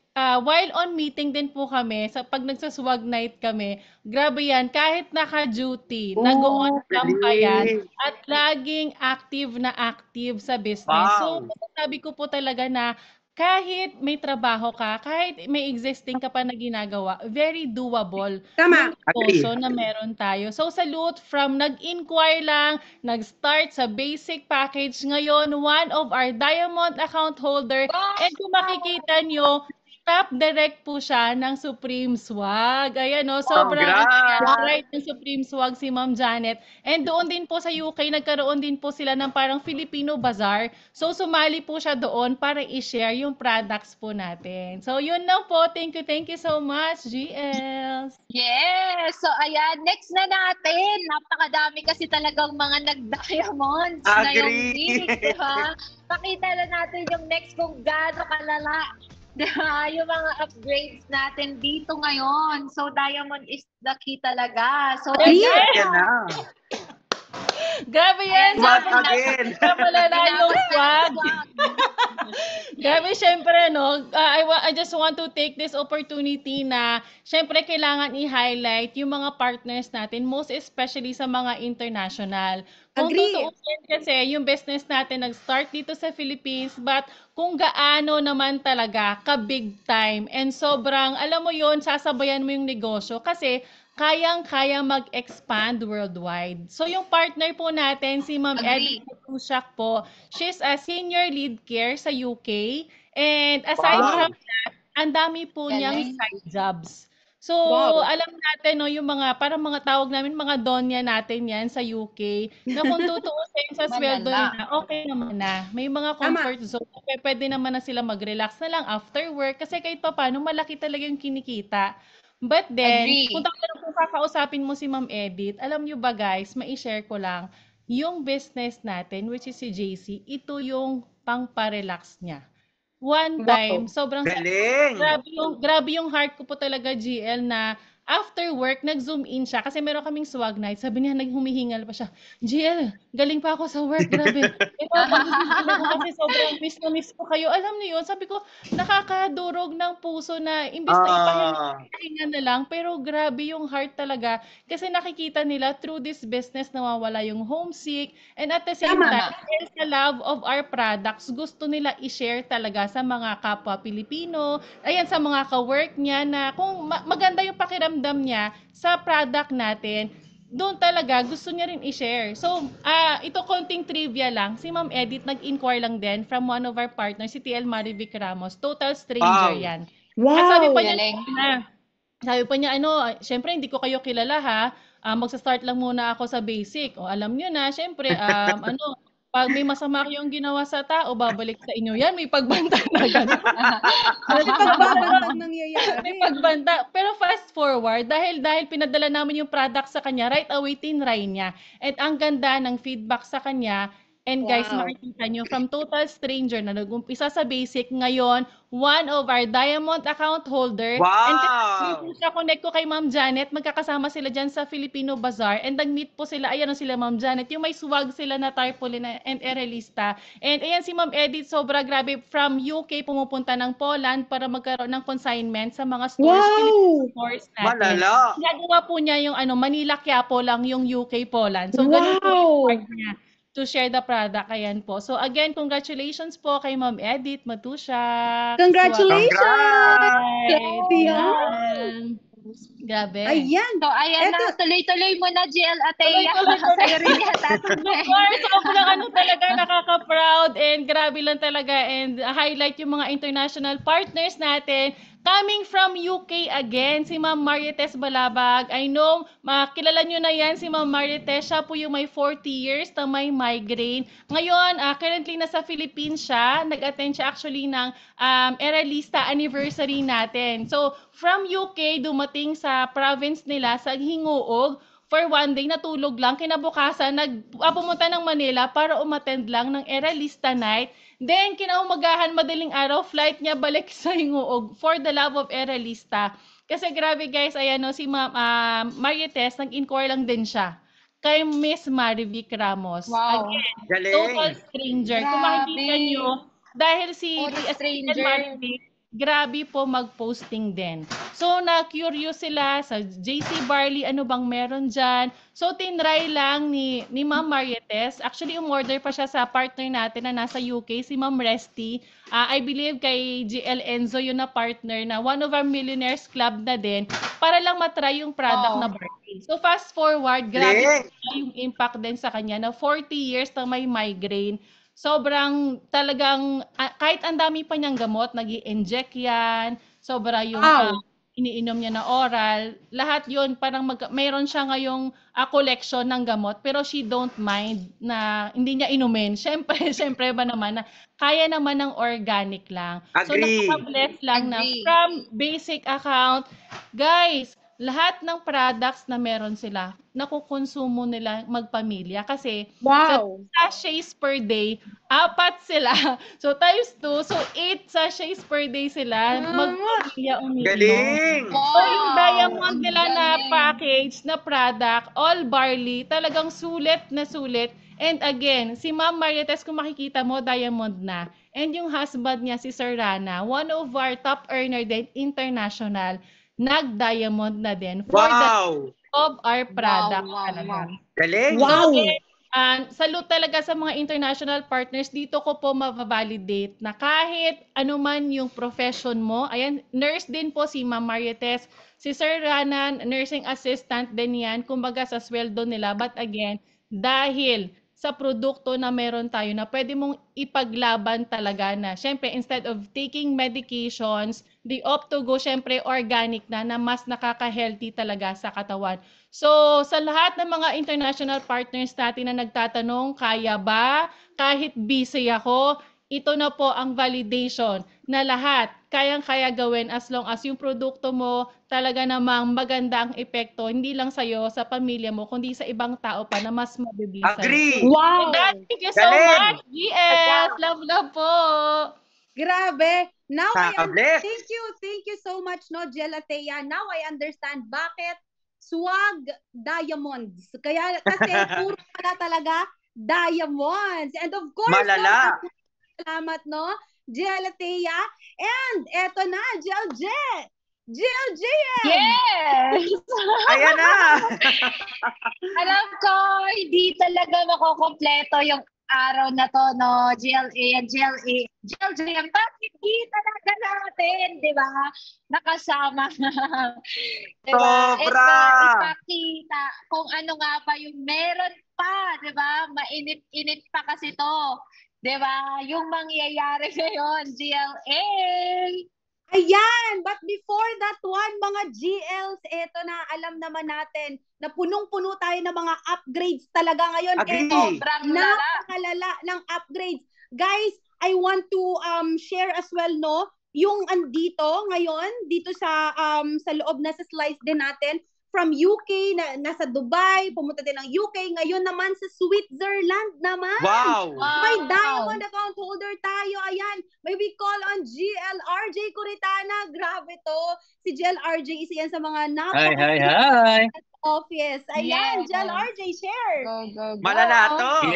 while on meeting din po kami, pag nagsaswag night kami, grabe yan, kahit naka-duty, nag-on cam pa yan, at laging active na active sa business. So, sabi ko po talaga na kahit may trabaho ka, kahit may existing ka pa na ginagawa, very doable. Tama. Yung na meron tayo. So, salute from nag-inquire lang, nag-start sa basic package. Ngayon, one of our diamond account holder. And kung makikita nyo, top direct po siya ng Supreme Swag. Ayan, no? Sobrang right ng Supreme Swag si Ma'am Janet. And doon din po sa UK, nagkaroon din po sila ng parang Filipino Bazaar. So, sumali po siya doon para i-share yung products po natin. So, yun lang po. Thank you so much, GLs. Yes! So, ayan. Next na natin. Napakadami kasi talagang mga nag-diamonds na yung week. Diba? Pakita na natin yung next kung gaano kalala. Diba? Yung mga upgrades natin dito ngayon. So, diamond is the key talaga. So, grabe yan! Malala yung swag. Grabe, syempre, no? I just want to take this opportunity na, syempre, kailangan i-highlight yung mga partners natin, most especially sa mga international. Kung tutuusin kasi, yung business natin nag-start dito sa Philippines, but kung gaano naman talaga ka-big time and sobrang, alam mo yun, sasabayan mo yung negosyo kasi kayang-kayang mag-expand worldwide. So, yung partner po natin, si Ma'am Edith Tushak po, she's a senior lead care sa UK. And aside from that, ang dami po niyang side jobs. So, alam natin, no, yung mga, parang mga tawag namin, mga donya natin yan sa UK, na kung tutuusin sa sweldo nila, okay naman na. May mga comfort zone. Pwede naman na sila mag-relax na lang after work kasi kahit pa paano, malaki talaga yung kinikita. But then, kung kakausapin mo si Ma'am Edith, alam nyo ba guys, mai-share ko lang, yung business natin, which is si JC, ito yung pang-parelax niya. One time, sobrang grabe yung heart ko po talaga, GL, na after work, nag-zoom in siya kasi meron kaming swag night. Sabi niya, naghumihingal pa siya. GL, galing pa ako sa work, grabe. Kasi sobrang miss ko kayo. Alam niyo yun, sabi ko, nakakadurog ng puso na imbes na ipahinga na lang, pero grabe yung heart talaga kasi nakikita nila through this business nawawala yung homesick and at the same time, sa love of our products, gusto nila i-share talaga sa mga kapwa Pilipino, ayan, sa mga ka-work niya na kung maganda yung pakiramdam niya sa product natin, doon talaga gusto niya rin i-share. So, ito konting trivia lang. Si Ma'am Edith nag-inquire lang din from one of our partners, si TL Marivic Ramos. Total stranger yan. Sabi pa niya, syempre hindi ko kayo kilala ha. Magsa-start lang muna ako sa basic. O alam niyo na, syempre, pag may masama kayong ginawa sa tao, babalik sa inyo yan. May pagbanta na gano'n. May pagbabantang nangyayari. May pagbanta. Pero fast forward, dahil pinadala namin yung product sa kanya, right away tinry niya. At ang ganda ng feedback sa kanya, and guys, makikita nyo, from total stranger na nag-umpisa sa basic, ngayon, one of our diamond account holder. And kasi connect ko kay Ma'am Janet, magkakasama sila dyan sa Filipino Bazaar. And nag-meet po sila, ayan sila Ma'am Janet, yung may swag sila na tarpaulin and erelista. And ayan si Ma'am Edith, sobra grabe, from UK pumupunta ng Poland para magkaroon ng consignment sa mga stores, Filipino stores natin. Nagawa po niya yung Manila, Quiapo lang yung UK, Poland. So ganun po yung part niya to share the product. Ayan po. So again, congratulations po kay Ma'am Edith Matushak. Congratulations! Grabe. Ayan. So, ayan na. Tuloy-tuloy mo na, GL Atea. Sa'yo rin yata. Of course, sobrang talaga nakaka-proud and grabe lang talaga and highlight yung mga international partners natin. Coming from UK again, si Ma'am Marietes Balabag. I know, makilala nyo na yan si Ma'am Marietes. Siya po yung may 40 years na may migraine. Ngayon, currently nasa Philippines siya. Nag-attend siya actually ng Eralista anniversary natin. So, from UK, dumating sa province nila, sa Hinguog. For one day, natulog lang. Kinabukasan, pumunta ng Manila para umattend lang ng Eralista night. Then, kinaumagahan, madaling araw, flight niya balik sa Hinguog for the love of Eralista. Kasi grabe guys, ayan no, si Marietes, nag-inquire lang din siya kay Miss Marivic Ramos. Wow. Again, total stranger. Kung makikita nyo, dahil si stranger. Grabe po mag-posting din. So, na-curious sila sa JC Barley, ano bang meron dyan. So, tinry lang ni Ma'am Marietes. Actually, umorder pa siya sa partner natin na nasa UK, si Ma'am Resty. I believe kay GL Enzo yun na partner na one of our Millionaires Club na din para lang matry yung product na Barley. So, fast forward, grabe yung impact din sa kanya na 40 years na may migraine. Sobrang talagang, kahit ang dami pa niyang gamot, nag-i-inject yan, sobra yung iniinom niya na oral, lahat yun, parang mayroon siya ngayong collection ng gamot, pero she don't mind na hindi niya inumin. Siyempre ba naman na kaya naman ng organic lang. Agree. So, nakaka-bless lang na from basic account, guys, lahat ng products na meron sila, nakukonsumo nila magpamilya kasi sa sachets per day, 4 sila. So times 2, so 8 sachets per day sila magpamilya umiinom. Galing! So yung diamond nila na package na product, all barley, talagang sulit na sulit. And again, si Ma'am Marietes, kung makikita mo, diamond na. And yung husband niya, si Sir Rana, one of our top earner din, international, nag-diamond na din for the of our product. Galing! Wow! Salute talaga sa mga international partners. Dito ko po ma-validate na kahit anuman yung profession mo, ayan, nurse din po si Ma'am Marietes, si Sir Rana, nursing assistant din yan, kumbaga sa sweldo nila. But again, dahil sa produkto na meron tayo na pwede mong ipaglaban talaga na syempre instead of taking medications, they opt to go syempre organic na mas nakaka-healthy talaga sa katawan. So sa lahat ng mga international partners natin na nagtatanong, kaya ba? Kahit busy ako, ito na po ang validation na lahat kayang-kaya gawin as long as yung produkto mo talaga namang maganda ang epekto, hindi lang sa'yo, sa pamilya mo, kundi sa ibang tao pa na mas mabibisan. Agree! Wow! Thank you so much, GS! Love po! Grabe! Now Thank you so much, no, GL Atea. Now I understand bakit swag diamonds. Kasi puro pala talaga diamonds. And of course, malala! Salamat, no? GL Atea. And eto na, GLJ! GLJM! Yes! Ayan na! Alam ko, hindi talaga makukompleto yung araw na to, no? GLJM. Bakit hindi talaga natin, di ba? Nakasama. Di ba? Sobra! Ipakita kung ano nga ba yung meron pa, di ba? Mainit-init pa kasi to. Diba? Yung mangyayari ngayon, GLA. Ayan! But before that one, mga GLs, eto na, alam naman natin na punong-puno tayo ng mga upgrades talaga ngayon. Napakalala ng upgrades. Guys, I want to share as well, no? Yung andito ngayon, dito sa loob na sa slides din natin, from UK, nasa Dubai, pumunta din ng UK, ngayon naman sa Switzerland naman. Wow! May diamond account holder tayo, ayan. May we call on GLRJ Curitana. Grabe to. Si GLRJ, isa yan sa mga Hi! Office. Ayan, GLRJ, share. Go. Malala to.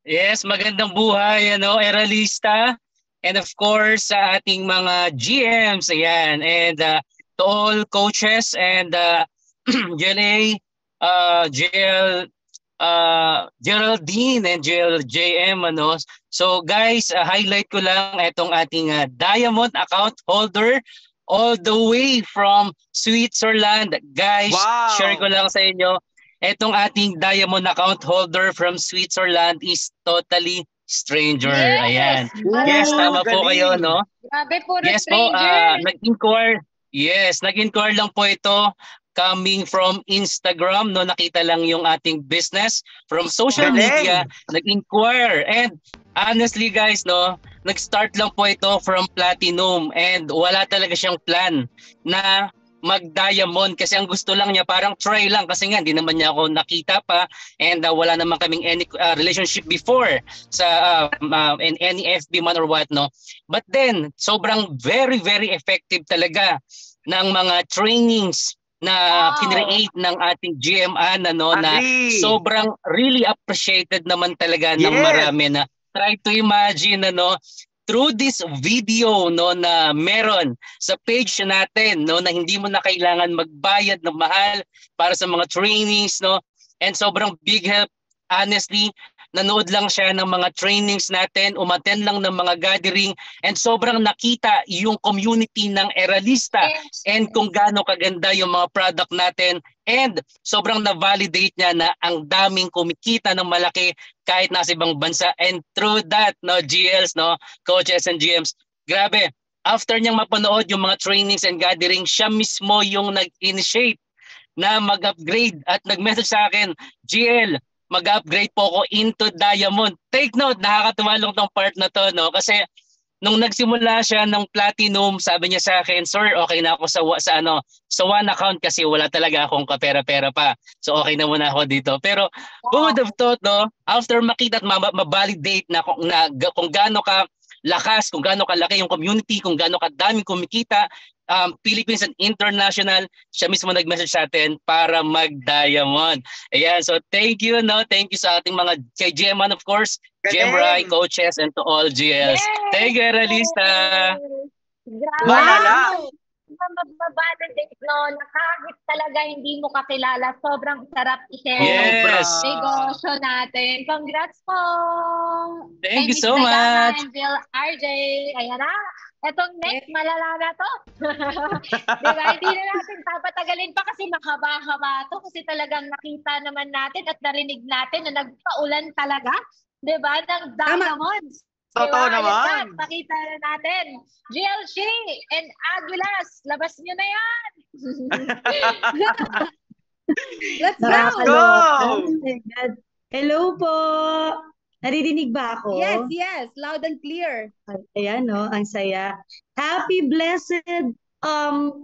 Yes, magandang buhay, Eralista. And of course, sa ating mga GMs, ayan. And to all coaches and GLA, Geraldine and GLJM, So guys, highlight ko lang itong ating diamond account holder all the way from Switzerland. Guys, share ko lang sa inyo. Etong ating diamond account holder from Switzerland is totally stranger. Ayan. Yes, tama po kayo, no? Grabe, puro yes stranger. Po, nag-inquire lang po ito coming from Instagram, no? Nakita lang yung ating business from social media, nag-inquire. And honestly guys, no, nag-start lang po ito from platinum and wala talaga siyang plan na mag-diamond kasi ang gusto lang niya parang try lang kasi nga hindi naman niya ako nakita pa and wala naman kaming any relationship before sa in any FB man or what, no. But then sobrang very effective talaga ng mga trainings na kinreate ng ating GM Ana, no, na sobrang really appreciated naman talaga ng marami. Na try to imagine, ano, through this video, no, na meron sa page natin, no, na hindi mo na kailangan magbayad ng mahal para sa mga trainings, no, and sobrang big help. Honestly, nanood lang siya ng mga trainings natin, umattend lang ng mga gathering, and sobrang nakita yung community ng Eralista and kung gaano kaganda yung mga product natin, and sobrang na-validate niya na ang daming kumikita ng malaki kahit nasa ibang bansa. And through that, no, GLs, no, coaches and GMs, grabe, after niyang mapanood yung mga trainings and gathering, siya mismo yung nag-initiate na mag-upgrade at nag-message sa akin, GL, mag-upgrade po ako into diamond. Take note, nakakatuwa lang tong part na to, no? Kasi nung nagsimula siya ng platinum, sabi niya sa akin, sir, okay na ako sa one account kasi wala talaga akong kapera-pera pa. So okay na muna ako dito. Pero who would have thought, no? After makita at ma-validate na kung gaano ka lakas, kung gaano kalaki yung community, kung gaano kadaming kumikita, Philippines and international, siya mismo nag-message sa atin para mag-diamond. Ayan, so thank you, no? Thank you sa ating mga kay GM1, of course, GM Rai, coaches, and to all GLs. Thank you, Eralista. Wow! Mag-validate, no, na kahit talaga hindi mo kakilala, sobrang sarap i-share yung negosyo natin. Congrats po! Thank you so much! Jill RJ, ayan na. Etong next, malala na to. Diba? Hindi na natin papatagalin pa kasi mahaba-haba to kasi talagang nakita naman natin at narinig natin na nagpaulan talaga. Diba? Ng diamonds. Totoo naman. Pakita na natin. GLC and Aguilas, labas nyo na yan. Let's go! Go! Hello po! Naririnig ba ako? Yes. Loud and clear. Ayan, no? Ang saya. Happy, blessed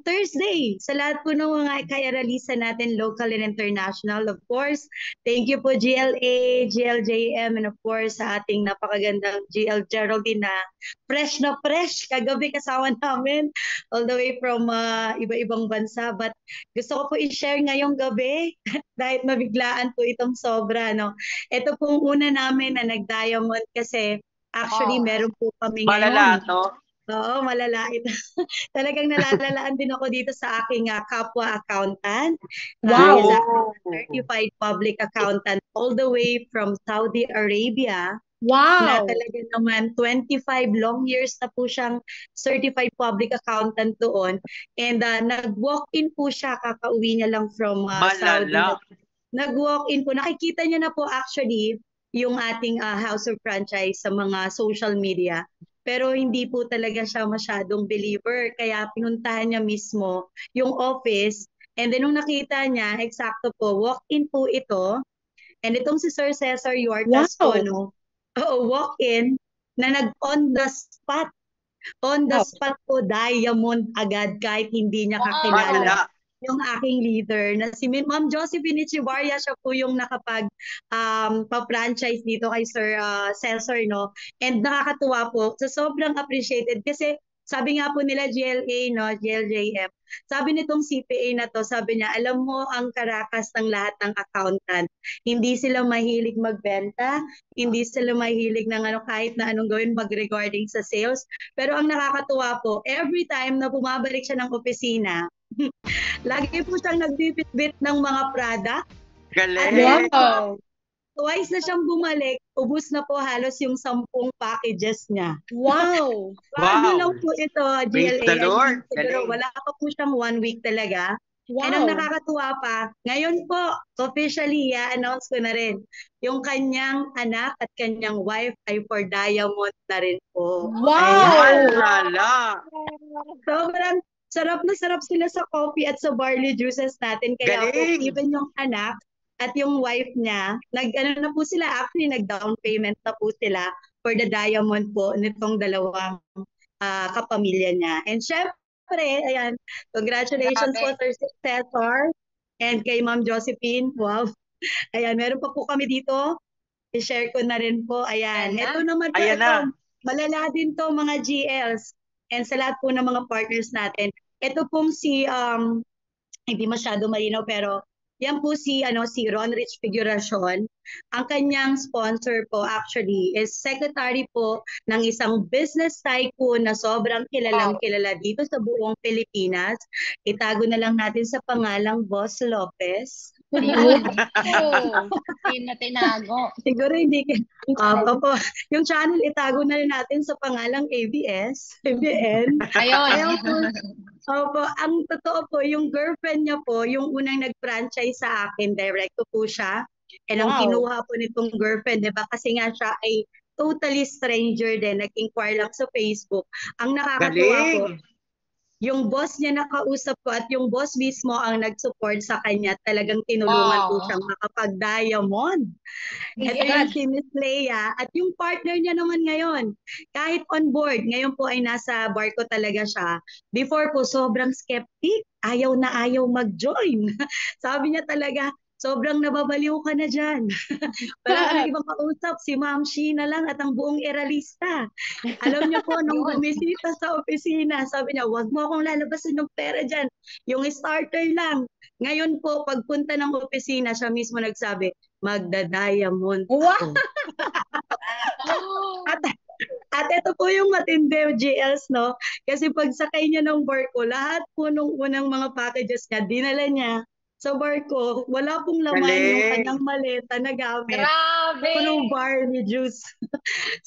Thursday sa lahat po ng mga kay-Eralista natin, local and international, of course. Thank you po GLA, GLJM, and of course sa ating napakagandang GL Geraldine na fresh kagabi kasama namin all the way from iba-ibang bansa. But gusto ko po i-share ngayong gabi dahil mabiglaan po itong sobra, no? Ito pong una namin na nag-diamond kasi actually meron po kami ngayon. Malala, no? Oo, malala ito. Talagang nalalalaan din ako dito sa aking kapwa accountant. Wow! He's a certified public accountant all the way from Saudi Arabia. Wow! Na talaga naman 25 long years na po siyang certified public accountant doon. And nag-walk-in po siya, kakauwi niya lang from Saudi. Nag-walk-in po. Nakikita niyo na po actually yung ating house of franchise sa mga social media. Pero hindi po talaga siya masyadong believer. Kaya pinuntahan niya mismo yung office. And then nung nakita niya, eksakto po, walk-in po ito. And itong si Sir Cesar Yortas po, no? Walk-in na nag-on the spot. On the spot po, diamond agad kahit hindi niya kakilala. Yung aking leader na si Ma'am Josephine Ichibaria, siya po yung nakapag pa-franchise dito kay Sir Cesar, no? And nakakatuwa po. So sobrang appreciated kasi sabi nga po nila GLA, no, GLJM, sabi nitong CPA na to, sabi niya, alam mo ang karakas ng lahat ng accountant. Hindi sila mahilig magbenta, hindi sila mahilig ng kahit na anong gawin regarding sa sales. Pero ang nakakatuwa po, every time na bumabalik siya ng opisina, lagi po siyang nagbibit-bit ng mga product. Galing! Wow! twice na siyang bumalik, ubus na po halos yung 10 packages niya. Wow! Bago lang po ito, Praise GLA. the Lord. Siguro Galing. wala pa po siyang 1 week talaga. Wow. And ang nakakatuwa pa, ngayon po, officially, announce ko na rin, yung kanyang anak at kanyang wife ay for Diamond na rin po. Wow! Lala. Sobrang sarap na sarap sila sa coffee at sa barley juices natin. Kaya po, Galing. even yung anak at yung wife niya, nag-ano na po sila, actually nag-down payment na po sila for the Diamond po nitong dalawang kapamilya niya. And syempre, ayan, congratulations po Sir Cesar and kay Ma'am Josephine. Wow. Ayan, meron pa po kami dito. I-share ko na rin po. Ayan. Ito naman po, Ayan ito, na. malala din to mga GLs and sa lahat po ng mga partners natin. Ito pong si, hindi masyado malinaw pero yan po si Ron Rich Figuracion. Ang kanyang sponsor po actually is secretary po ng isang business tycoon na sobrang kilalang kilala dito sa buong Pilipinas. Itago na lang natin sa pangalang Boss Lopez. Hindi na tinago. Siguro hindi. Opo. Yung channel itago na rin natin sa pangalang ABS, ABN. Ayun. Opo, ang totoo po, yung girlfriend niya po, yung unang nag-franchise sa akin, directo po siya. And ang kinuha po nitong girlfriend, di ba? Kasi nga siya ay totally stranger din, nag-inquire lang sa Facebook. Ang nakakatuwa po, yung boss niya nakausap ko at yung boss mismo ang nag-support sa kanya, talagang tinulungan po siyang makapag-diamond. Ito yung si Miss Leia at yung partner niya naman ngayon, kahit on board, ngayon po ay nasa barko talaga siya. Before po, sobrang skeptic, ayaw na ayaw mag-join. Sabi niya talaga, sobrang nababaliw ka na dyan. Wala ka na ibang kausap, si Ma'am Sheena lang at ang buong Eralista. Alam niyo po, nung bumisita sa opisina, sabi niya, wag mo akong lalabasin ng pera dyan. Yung starter lang. Ngayon po, pagpunta ng opisina, siya mismo nagsabi, magda-diamond ako. At ito po yung matindi, GLs, no? Kasi pag sakay niya ng barko, lahat po nung unang mga packages niya, dinala niya sa barko, wala pong laman yung kanyang maleta na gamit. Grabe! Punong barley juice.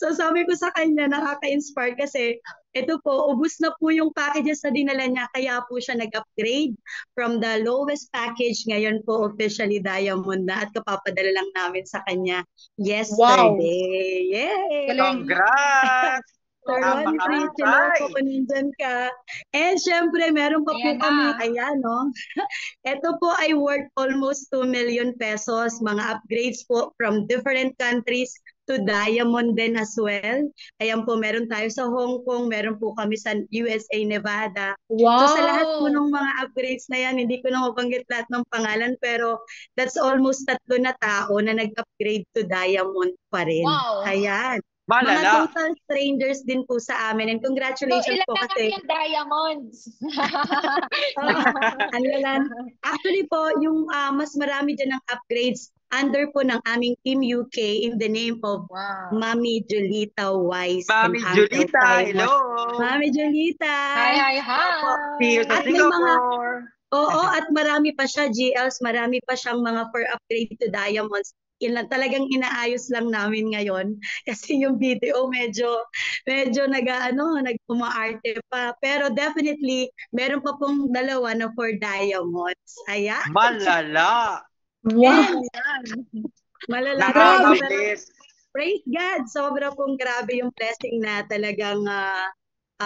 So sabi ko sa kanya, nakaka-inspire kasi ito po, ubus na po yung packages na dinala niya, kaya po siya nag-upgrade from the lowest package. Ngayon po officially Diamond na at kapapadala lang namin sa kanya yesterday. Yay! Congrats! Sir Ronnie Rich, hello po kung nandyan ka. And syempre, meron pa po kami, ayan, no? Ito po ay worth almost 2 million pesos. Mga upgrades po from different countries to Diamond din as well. Ayan po, meron tayo sa Hong Kong, meron po kami sa USA, Nevada. Wow! So sa lahat po ng mga upgrades na yan, hindi ko na mabanggit lahat ng pangalan, pero that's almost 3 na tao na nag-upgrade to Diamond pa rin. Wow! Ayan. Malala. Mga total strangers din po sa amin. And congratulations po kasi. Ilan na diamonds? Actually po, yung mas marami dyan ng upgrades under po ng aming Team UK in the name of Mami Julita Wise. Mami Julita, hello! Mami Julita! Hi! See you sa Singapore! At marami pa siya, GLs, marami pa siyang mga for upgrade to diamonds. Talagang inaayos lang namin ngayon kasi yung video medyo nag-umaarte pa, pero definitely meron pa pong 2 na for diamonds. Ayan. Malala. Wow. Malala. Nakakabilis. Praise God. Sobra pong grabe yung blessing na talagang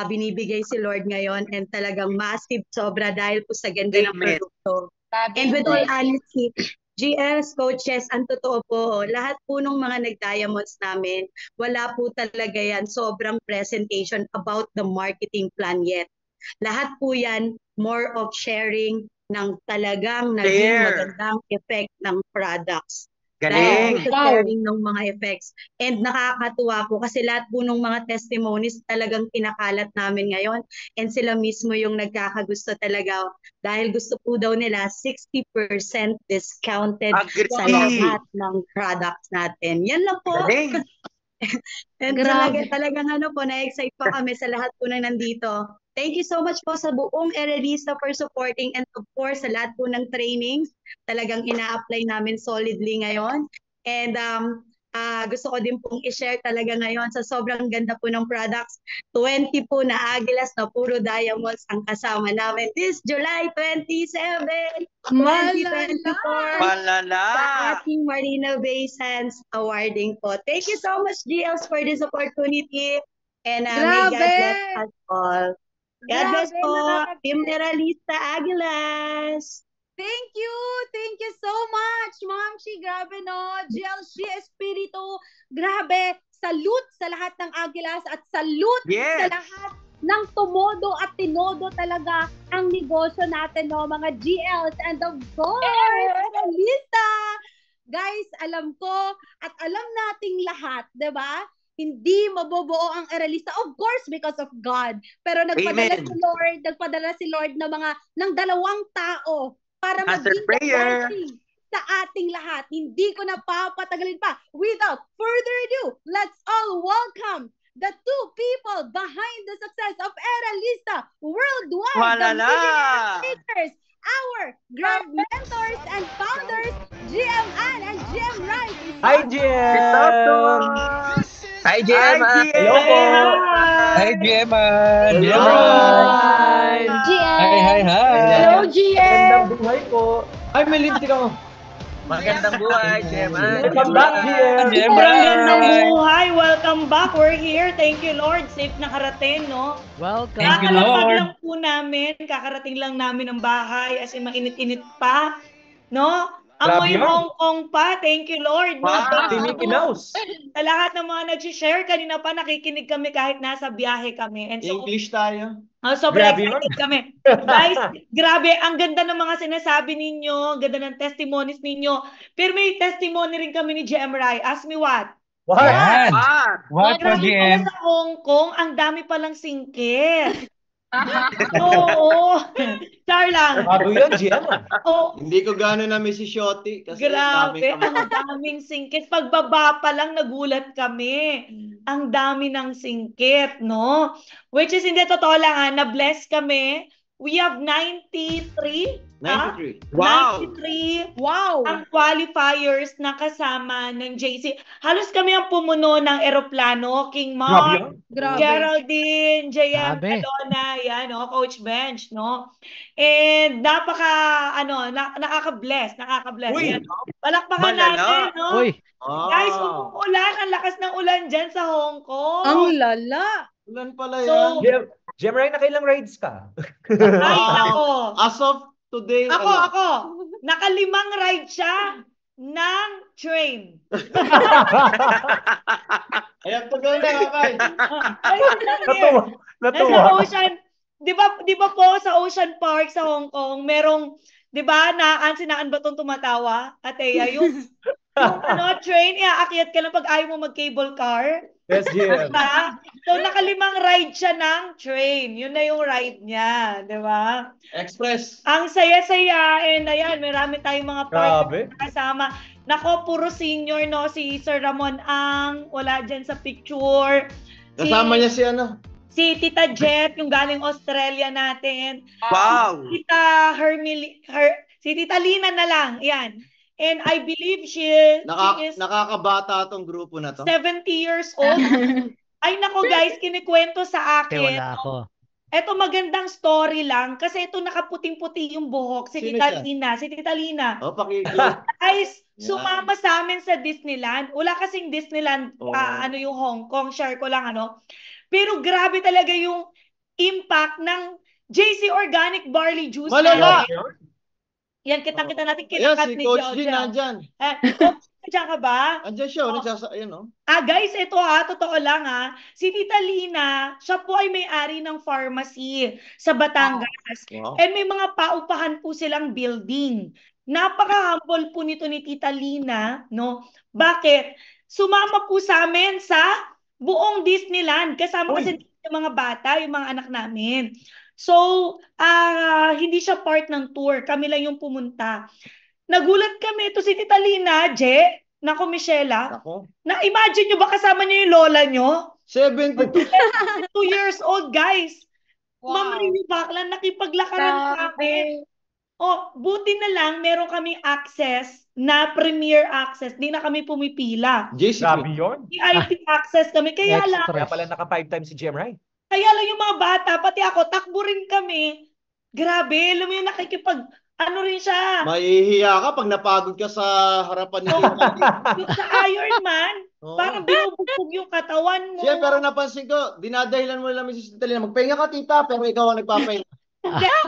binibigay si Lord ngayon, and talagang massive sobra dahil po sa ganda ng produkto. And with all honesty, GLs, coaches, ang totoo po, lahat po nung mga nag-diamonds namin, wala po talaga yan sobrang presentation about the marketing plan yet. Lahat po yan, more of sharing ng talagang naging magandang effect ng products. Galing! Dahil sa sharing ng mga effects. And nakakatuwa po kasi lahat po ng mga testimonies talagang kinakalat namin ngayon. And sila mismo yung nagkakagusto talaga dahil gusto po daw nila 60% discounted sa lahat ng products natin. Yan lang po. Galing! And talagang na-excite pa kami sa lahat po na nandito. Thank you so much po sa buong Eralista for supporting, and of course sa lahat po ng trainings. Talagang ina-apply namin solidly ngayon. And gusto ko din pong i-share talaga ngayon sa sobrang ganda po ng products. 20 po na Agilas na puro diamonds ang kasama namin this July 27, 2024 sa ating Marina Bay Sands awarding po. Thank you so much, GLs, for this opportunity. And may God bless us all. God bless po, Team Eralista Agilas. Thank you so much, Ma'am Chi. Grabe, no? GLC Espiritu. Grabe, salute sa lahat ng Agilas at salute sa lahat ng tumodo at tinodo talaga ang negosyo natin, no? Mga GLs and of course, Eralista. Guys, alam ko at alam nating lahat, diba? Hindi mabubuo ang Eralista, of course, because of God. Pero nagpadala si Lord ng dalawang tao para maging blessing sa ating lahat. Hindi ko na papatagalin pa. Without further ado, let's all welcome the two people behind the success of Eralista worldwide. The millionaire makers, our Grab mentors and founders, GM Ann and GM Rice. Hi, GM! Hi, GM! Hello po! Hi, GM! Hello! GM! Hi! Hello, GM! Magandang buhay po! Ay, may lintik ako! Magandang buhay, GM! Welcome back, GM! Magandang buhay! Welcome back! We're here. Thank you, Lord. Safe nakarating, no? Welcome! Thank you, Kakalapag Lord! lang po namin. Kakarating lang namin ng bahay. As in, mainit-init pa. No? Amoy Hong Kong pa. Thank you, Lord. Wow! Mickey Mouse! Sa lahat ng mga nag-share, kanina pa nakikinig kami kahit nasa biyahe kami. And so, English tayo. sobrang excited kami. Guys, grabe, ang ganda ng mga sinasabi ninyo, ang ganda ng testimonies ninyo. Pero may testimony rin kami ni GM Rai. Ask me what? What for GM? Sa Hong Kong, ang dami palang singkit. Oo. Char lang. Bago yun, GM. Hindi ko gano'n na si Shotty. Kasi grabe, ang daming singkit. Pagbaba pa lang, nagulat kami. Ang dami ng singkit, no? Which is, hindi totoo lang, na-bless kami. We have 93. 93. Wow! 93. Wow! Ang qualifiers na kasama ng JC. Halos kami ang pumuno ng eroplano. King Mark, Geraldine, JM, Alona, yan, no? Coach Bench, no? And nakaka-bless. Uy, palakpakan natin, no? Uy. Guys, umuulan. Ang lakas ng ulan dyan sa Hong Kong. Ang lala. Ulan pala yan. GM Rai, nakailang rides ka? Ay, ako. As of today, Ako. Nakalimang ride siya ng train. Ayan, tagal na, Kakay. Natuwa. Nasa Ocean, di ba po sa Ocean Park sa Hong Kong, merong, di ba, sinaan ba itong tumatawa? Ateya, yung train, aakyat ka lang pag ayaw mo mag-cable car. Yes, GM. So, nakalimang ride siya ng train. Yun na yung ride niya. Di ba? Express. Ang saya-saya. And ayan, marami tayong mga partner kasama. Nako, puro senior, no? Si Sir Ramon Ang, wala dyan sa picture. Kasama niya si Tita Jet, yung galing Australia natin. Wow! Si Tita Lina na lang. Yan. And I believe she is nakakabata tong grupo na to. 70 years old. Ay nako guys, kinikwento sa akin. Wala ako. Ito magandang story lang kasi ito nakaputing-puti yung buhok. Si Tita Lina. Oh, pakikita. Guys, sumama sa amin sa Disneyland. Wala kasing Disneyland, yung Hong Kong. Share ko lang, Pero grabe talaga yung impact ng JC Organic Barley Juice. Malala! Yan, kita-kita natin kinakat ni Coach G nandyan. Coach, nandiyan ka ba? Andiyan siya, Guys, ito totoo lang Si Tita Lina, siya po ay may-ari ng pharmacy sa Batangas. Wow. And may mga paupahan po silang building. Napaka-humble po nito ni Tita Lina, no? Bakit? Sumama po sa amin sa buong Disneyland. Kasama kasi yung mga bata, yung mga anak namin. So, hindi siya part ng tour. Kami lang yung pumunta. Nagulat kami. Ito si Tita Lina, Nako, Michela. Na-imagine nyo ba kasama niyo yung lola nyo? 72 years old, guys. Wow. Ma'am Rini Baklan, nakipaglakaran kami. buti na lang meron kaming access na premier access. Di na kami pumipila. Grabe yun. VIP access kami. Kaya lang, Kaya pala naka 5 times si GM Rai. kaya lang yung mga bata, pati ako, takbo rin kami. Grabe, alam mo yung ano rin siya. Mahihiya ka pag napagod ka sa harapan ni Yung sa Iron Man, parang binubugbog yung katawan mo. Siya, pero napansin ko, dinadahilan mo lang Mrs. Talina, magpahinga ka tita, pero ikaw ang nagpapahinga.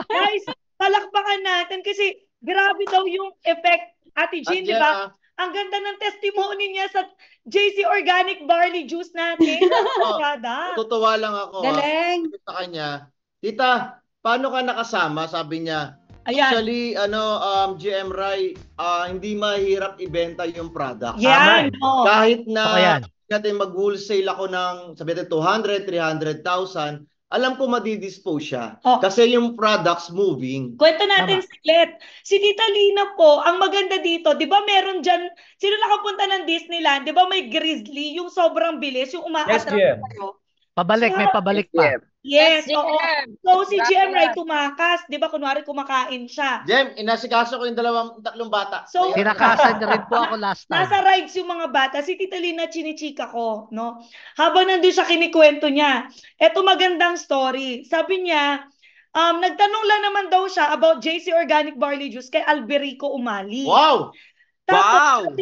Guys, palakpakan natin kasi grabe daw yung effect. Ate Jean, di ba? Ang ganda ng testimony niya sa JC Organic Barley Juice natin. Tutuwa lang ako. Galing. Sa kanya, tita, paano ka nakasama? Sabi niya, ayan. Actually, GM Rai, hindi mahirap ibenta yung product. Yan. Kahit na natin mag-wholesale ako ng sabi natin 200, 300,000, alam ko madidispose siya. Kasi yung products moving. Kwento natin saglit. Si Tita Lina po, ang maganda dito, di ba meron dyan, sino nakapunta ng Disneyland, di ba may grizzly, yung sobrang bilis, yung umaatras kayo. Pabalik, may pabalik pa. Yes, oo. So si GM Rai tumakas, di ba kunwari kumakain siya. GM, inasikaso ko yung tatlong bata. So, tinakasan rin po ako last time. Nasa rides yung mga bata. Si Tita Lina chinichika ko, no? Habang nandun siya kinikwento niya. Eto magandang story. Sabi niya, nagtanong lang naman daw siya about JC Organic Barley Juice kay Alberico Umali. Wow! Tapos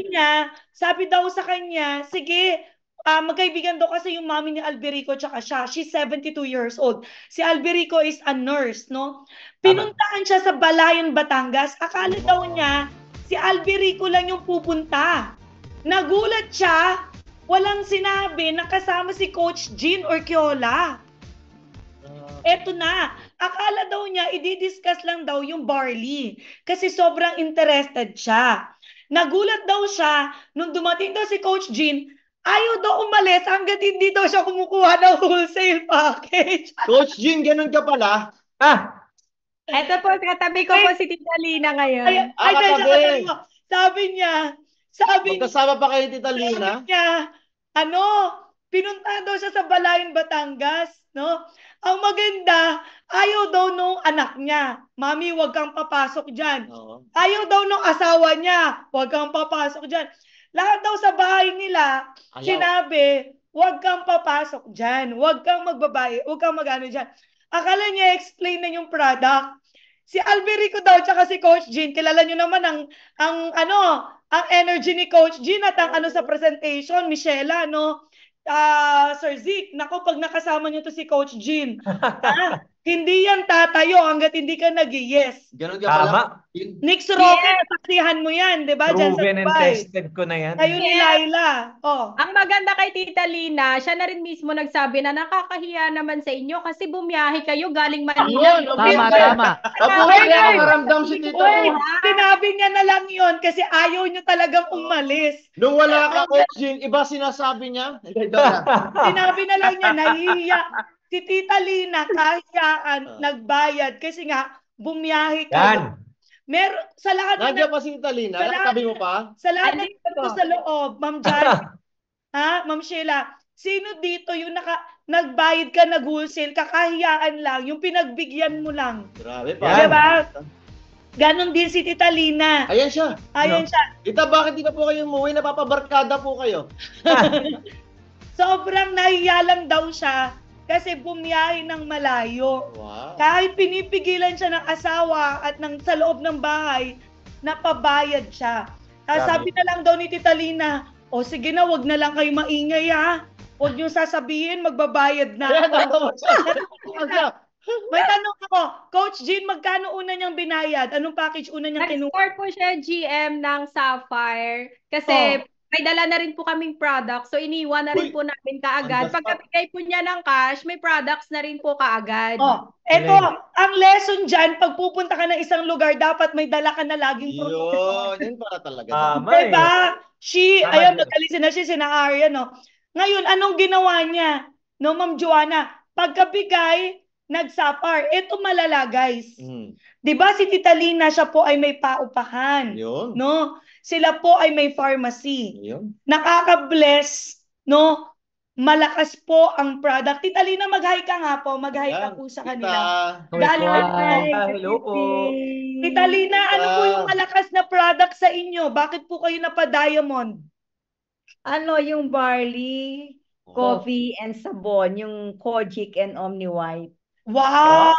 sabi daw sa kanya, sige, magkaibigan daw kasi yung mami ni Alberico tsaka siya. She's 72 years old. Si Alberico is a nurse, no? Pinuntahan siya sa Balayan, Batangas. Akala daw niya, si Alberico lang yung pupunta. Nagulat siya, walang sinabi na kasama si Coach Jean Urquiola. Eto na, akala daw niya, i-discuss lang daw yung barley. Kasi sobrang interested siya. Nagulat daw siya, nung dumating daw si Coach Jean, ayaw daw umalis hanggat hindi daw siya kumukuha ng wholesale package. Coach Jean, ganun ka pala? Eto po, katabi ko po si Tita Lina ngayon. Sabi niya, magkasama pa kayo Tita Lina? Sabi niya, pinunta daw siya sa Balayan, Batangas, no? Ang maganda, ayaw daw nung anak niya, Mami, huwag kang papasok dyan. Ayaw daw nung asawa niya, huwag kang papasok dyan. Lahat daw sa bahay nila, sinabi, huwag kang papasok dyan, huwag kang magbabae, huwag kang mag-ano dyan. Akala niya explain na yung product. Si Alberico daw, tsaka si Coach Jean, kilala nyo naman ang energy ni Coach Jean at ang sa presentation, Michela, no? Sir Zeke, nako, pag nakasama nyo to si Coach Jean, hindi yan tatayo hanggat hindi ka nag-yes. Ganun ka pala. Nix Rocket, saksihan mo yan, di ba? Proven and tested ko na yan. Kayo ni Laila. Ang maganda kay Tita Lina, siya na rin mismo nagsabi na nakakahiya naman sa inyo kasi bumiyahe kayo galing Manila. Tama. Nakaramdam si Tita Lina. Sinabi niya na lang yun kasi ayaw niyo talagang umalis. Nung wala ka, Coach Jean, iba sinasabi niya? Sinabi na lang niya, nahihiya. Si Tita Lina, kahiyaan, nagbayad kasi nga, bumiyahe kayo. Sa lahat nandiyan pa si Tita Lina? Nakatabi mo pa? Sa lahat ng ito sa loob, Ma'am Jan, Ma'am Sheila, sino dito yung nagbayad ka, nag-wholesale, kakahiyaan lang, yung pinagbigyan mo lang. Grabe pa. Diba? Ganon din si Tita Lina. Ayan siya. Tita, bakit di pa po kayo umuwi? Napapabarkada po kayo. Sobrang nahiya lang daw siya kasi bumiyahe ng malayo. Wow. Kahit pinipigilan siya ng asawa at sa loob ng bahay, napabayad siya. Sabi na lang daw ni Tita Lina, sige na, wag na lang kayo maingay ha. Huwag niyo sasabihin, magbabayad na. May tanong ako, Coach Jean, magkano una niyang binayad? Anong package una niyang kinuha? Nag-score po siya GM ng Sapphire kasi may dala na rin po kaming product. So, iniwan na rin po namin kaagad. Pagkabigay po niya ng cash, may products na rin po kaagad. Eto, ang lesson dyan, pag pupunta ka ng isang lugar, dapat may dala ka na laging product. Yun para talaga. Diba? Magaling na siya, sina Arya, no? Ngayon, anong ginawa niya? No, Ma'am Joanna, pagkabigay, nagsapar. Ito malala, guys. Diba si Tita Lina, siya po ay may paupahan. No? Sila po ay may pharmacy. Nakaka-bless, no? malakas po ang product. Tita Lina, mag-hi ka nga po. Mag-hi ka po sa kanila. Hello po. Tita Lina, ano po yung malakas na product sa inyo? Bakit po kayo napa-diamond? Ano yung barley, coffee, and sabon, yung Kojic and Omni White. Wow!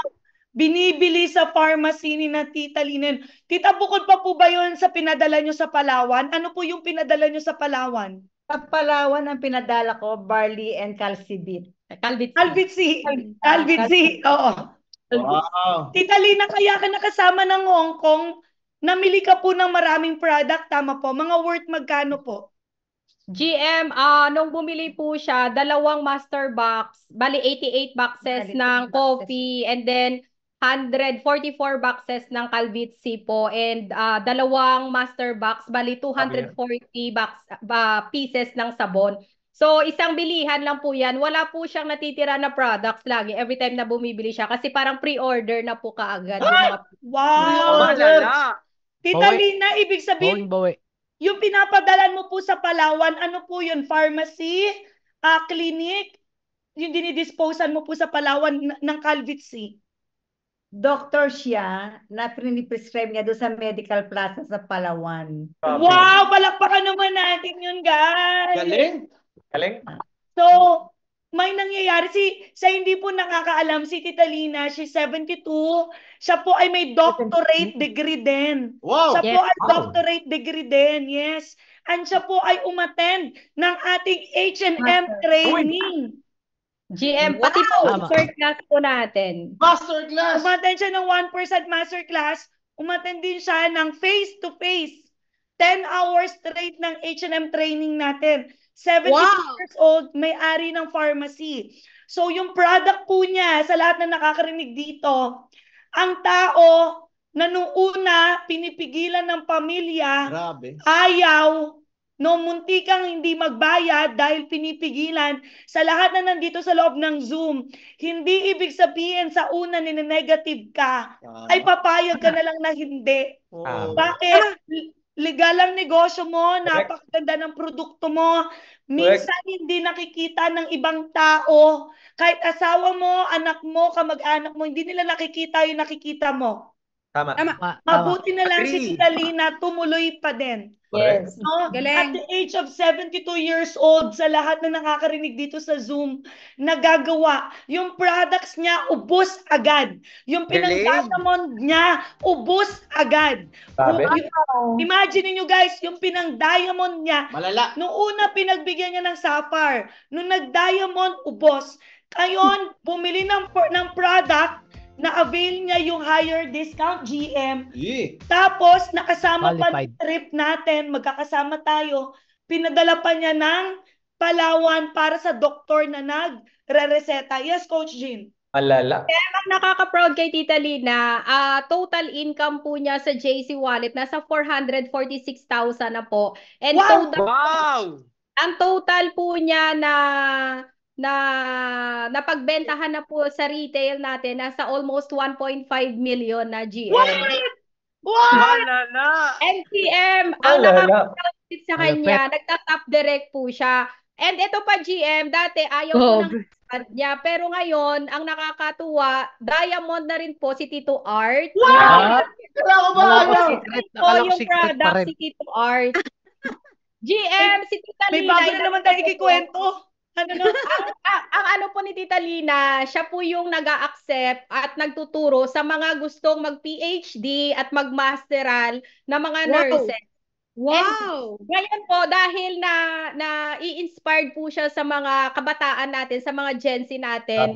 Binibili sa pharmacy ni na Tita Lina. Tita, bukod pa po ba yun sa pinadala nyo sa Palawan? Ano po yung pinadala nyo sa Palawan? Sa Palawan, ang pinadala ko, barley and calcibit. Calvitsi. Oo. Wow. Tita Lina, kaya ka nakasama ng Hong Kong, namili ka po ng maraming product, tama po? Mga worth magkano po? GM, nung bumili po siya, 2 master box, bali 88 boxes ng coffee, and then 144 boxes ng Calvitsi po, and 2 master box, bali 240 pieces ng sabon. So, isang bilihan lang po yan. Wala po siyang natitira na products lagi every time na bumibili siya kasi parang pre-order na po kaagad. Yung mga... Wow! Tita Lina, ibig sabihin, yung pinapadalan mo po sa Palawan, ano po yun? Pharmacy? Clinic? Yung dinidisposan mo po sa Palawan ng Calvitsi? Doctor siya na prescribe niya doon sa Medical Plaza sa Palawan. Wow! Palakpakan naman natin yun, guys! Galing? So, may nangyayari. Sa hindi po nakakaalam, si Tita Lina, she's 72. Siya po ay may doctorate degree din. Wow! Siya po ay doctorate degree din, yes. And siya po ay umattend ng ating H&M training. GM, pati po, master class po natin. Master class! Umattend siya ng 1% master class. Umattend din siya ng face-to-face. 10 hours straight ng H&M training natin. 72 years old, may-ari ng pharmacy. So yung product po niya, sa lahat na nakakarinig dito, ang tao na nung una pinipigilan ng pamilya, ayaw, munti kang hindi magbayad dahil pinipigilan, sa lahat na nandito sa loob ng Zoom, hindi ibig sabihin sa una negative ka, ay papayag ka na lang na hindi. Bakit? Legal ang negosyo mo, napakaganda ng produkto mo. Minsan hindi nakikita ng ibang tao. Kahit asawa mo, anak mo, kamag-anak mo, hindi nila nakikita yung nakikita mo. Tama. Mabuti na lang si Tita Lina, tumuloy pa din. Yes. No? At the age of 72 years old, sa lahat na nakakarinig dito sa Zoom, nagagawa. Yung products niya, ubos agad. Yung pinang-diamond niya, ubos agad. Imagine niyo guys, yung pinang-diamond niya, malala. Nung una, pinagbigyan niya ng sapphire. Nung nag-diamond, ubos. Ngayon, bumili ng product, na-avail niya yung higher discount, GM. Tapos, nakasama pa ng trip natin, magkakasama tayo, pinadala pa niya ng Palawan para sa doktor na nagre-reseta. Yes, Coach Jean? Malala. Kaya ang nakaka-proud kay Tita Lina, total income po niya sa JC Wallet, nasa 446,000 na po. And ang total po niya na pagbentahan na po sa retail natin, nasa almost 1.5 million na GM. NPM, ang nakakapit sa kanya, nagta-top direct po siya. And ito pa GM, dati ayaw ko ng niya, pero ngayon, ang nakakatuwa, diamond na rin po si Tito Art. Yung product si Tito Art. GM, si Tita Lina. May bago na naman tayo ikikwento. Ang ano po ni Tita Lina, siya po yung nag-a-accept at nagtuturo sa mga gustong mag-PhD at mag-masteral na mga nurses. Wow! And ngayon po, dahil i-inspired po siya sa mga kabataan natin, sa mga Gen Z natin,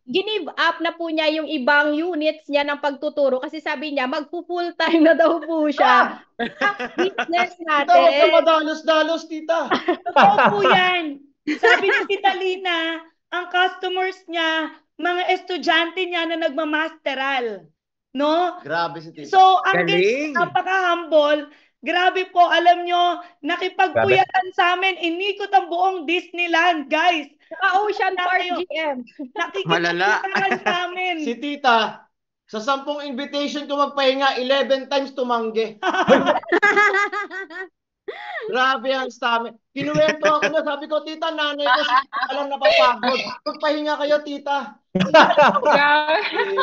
give up na po niya yung ibang units niya ng pagtuturo kasi sabi niya, mag-full time na daw po siya. Business natin. Huwag ka madalos-dalos, tita. Totoo po yan. Sabi ni Tita Lina, ang customers niya, mga estudyante niya na nagmamasteral. No? Grabe si Tita. So, ang napaka-humble. Grabe po, alam nyo, nakipagpuyatan sa amin, inikot ang buong Disneyland, guys. Ocean Park GM. Nakikipagpuyatan sa amin. Si Tita, sa 10 invitation ko magpahinga, 11 times tumanggi. Grabe ang stamina. Kinuwento ako na, sabi ko, tita, nanay ko, alam napapagod. Magpahinga kayo, tita.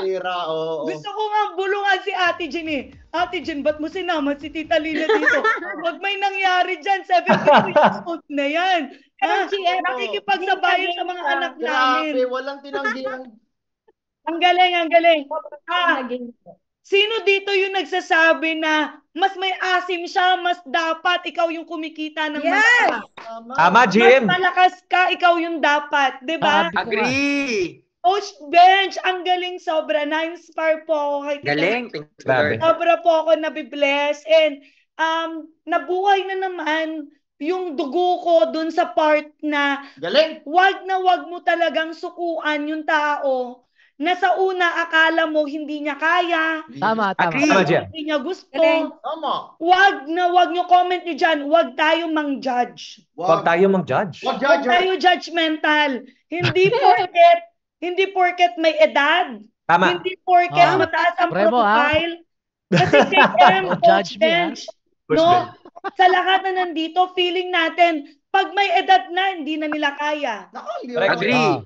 Hira, oo. Gusto ko nga bulungan si Ate Jen eh. Ate Jen, ba't mo sinama si Tita Lina dito? Huwag may nangyari dyan. 73 years old na yan. Nakikipagsabayan sa mga anak namin. Grabe, walang tinanggihan. Ang galing, ang galing. Sino dito yung nagsasabi na mas may asim siya, mas dapat ikaw yung kumikita ng malakas? Tama, Jim. Mas malakas ka, ikaw yung dapat. Diba? Agree. Coach Bench, ang galing sobra. Na-inspire po ako. Galing. Sobra po ako nabibless. And nabuhay na naman yung dugo ko dun sa part na galing. Wag mo talagang sukuan yung tao na sa una akala mo hindi niya kaya. Tama. Hindi niya gusto. Tama. Wag nyo comment nyo dyan. Wag tayo mang-judge. Wag tayo mang-judge. Wag tayo judgmental. Hindi porket may edad. Tama. Hindi porket mataas ang profile. Kasi Coach Bench, no? Sa lahat na nandito, feeling natin, pag may edad na, hindi na nila kaya. Agree.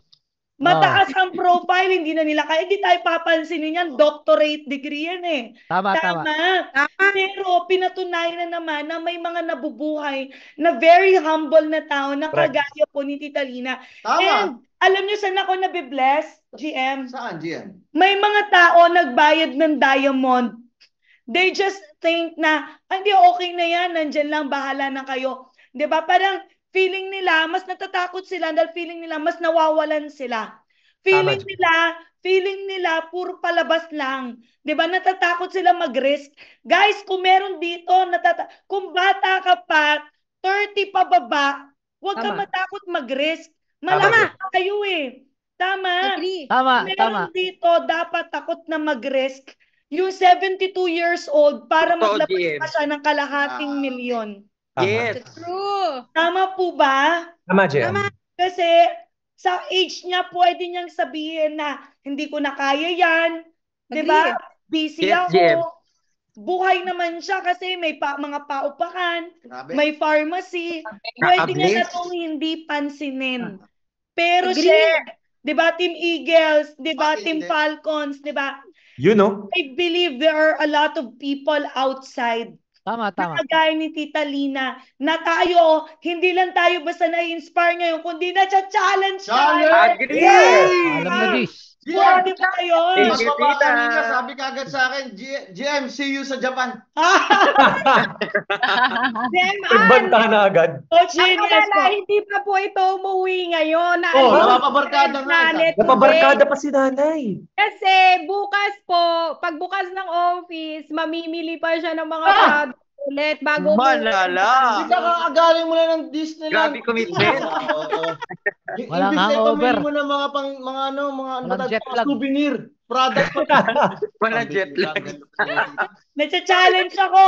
Mataas ang profile, hindi na nila kaya. Hindi tayo papansinin yan. Doctorate degree yan eh. Tama. Pero pinatunayan na naman na may mga nabubuhay na very humble na tao na kagaya po ni Tita Lina. Tama. And alam nyo saan ako nabibless, GM? Saan, GM? May mga tao nagbayad ng diamond. They just think na, hindi, okay na yan, nandyan lang, bahala na kayo. Diba? Parang feeling nila, mas natatakot sila dahil feeling nila, mas nawawalan sila. Feeling nila, puro palabas lang. Diba? Natatakot sila mag-risk. Guys, kung meron dito, kung bata ka pa, 30 pababa, huwag ka matakot mag-risk. Malaki kayo eh. Tama. Meron dito, dapat takot na mag-risk. Yung 72 years old para maglabas pa siya ng kalahating milyon. Yes. True. Tama po ba? Tama, Jem. Kasi sa age niya, pwede niyang sabihin na hindi ko na kaya yan. Diba? Busy ako. Buhay naman siya kasi may mga paupakan, may pharmacy. Pwede niya na itong hindi pansinin. Pero siya, diba, Team Eagles, diba, Team Falcons, diba? You know? I believe there are a lot of people outside. Tama. Kagaya ni Tita Lina, na tayo, hindi lang tayo basta na-inspire ngayon, kundi na-challenge tayo. Agree! Alam na this. Buwan din tayo. Mas baba kanina, sabi kagad sa akin, GM, see you sa Japan. Nagbanta na agad. Hindi pa po ito umuwi ngayon. Napabarkada nga. Napabarkada pa si nanay. Kasi bukas po, pagbukas ng office, mamimili pa siya ng mga product ulit bago malala. Hindi ka kakagaling mo na ng Disneyland. Grabe commitment. Walang hangover. Imbis na mo na mga souvenir. Product. Walang jet lag. Nacha-challenge ako.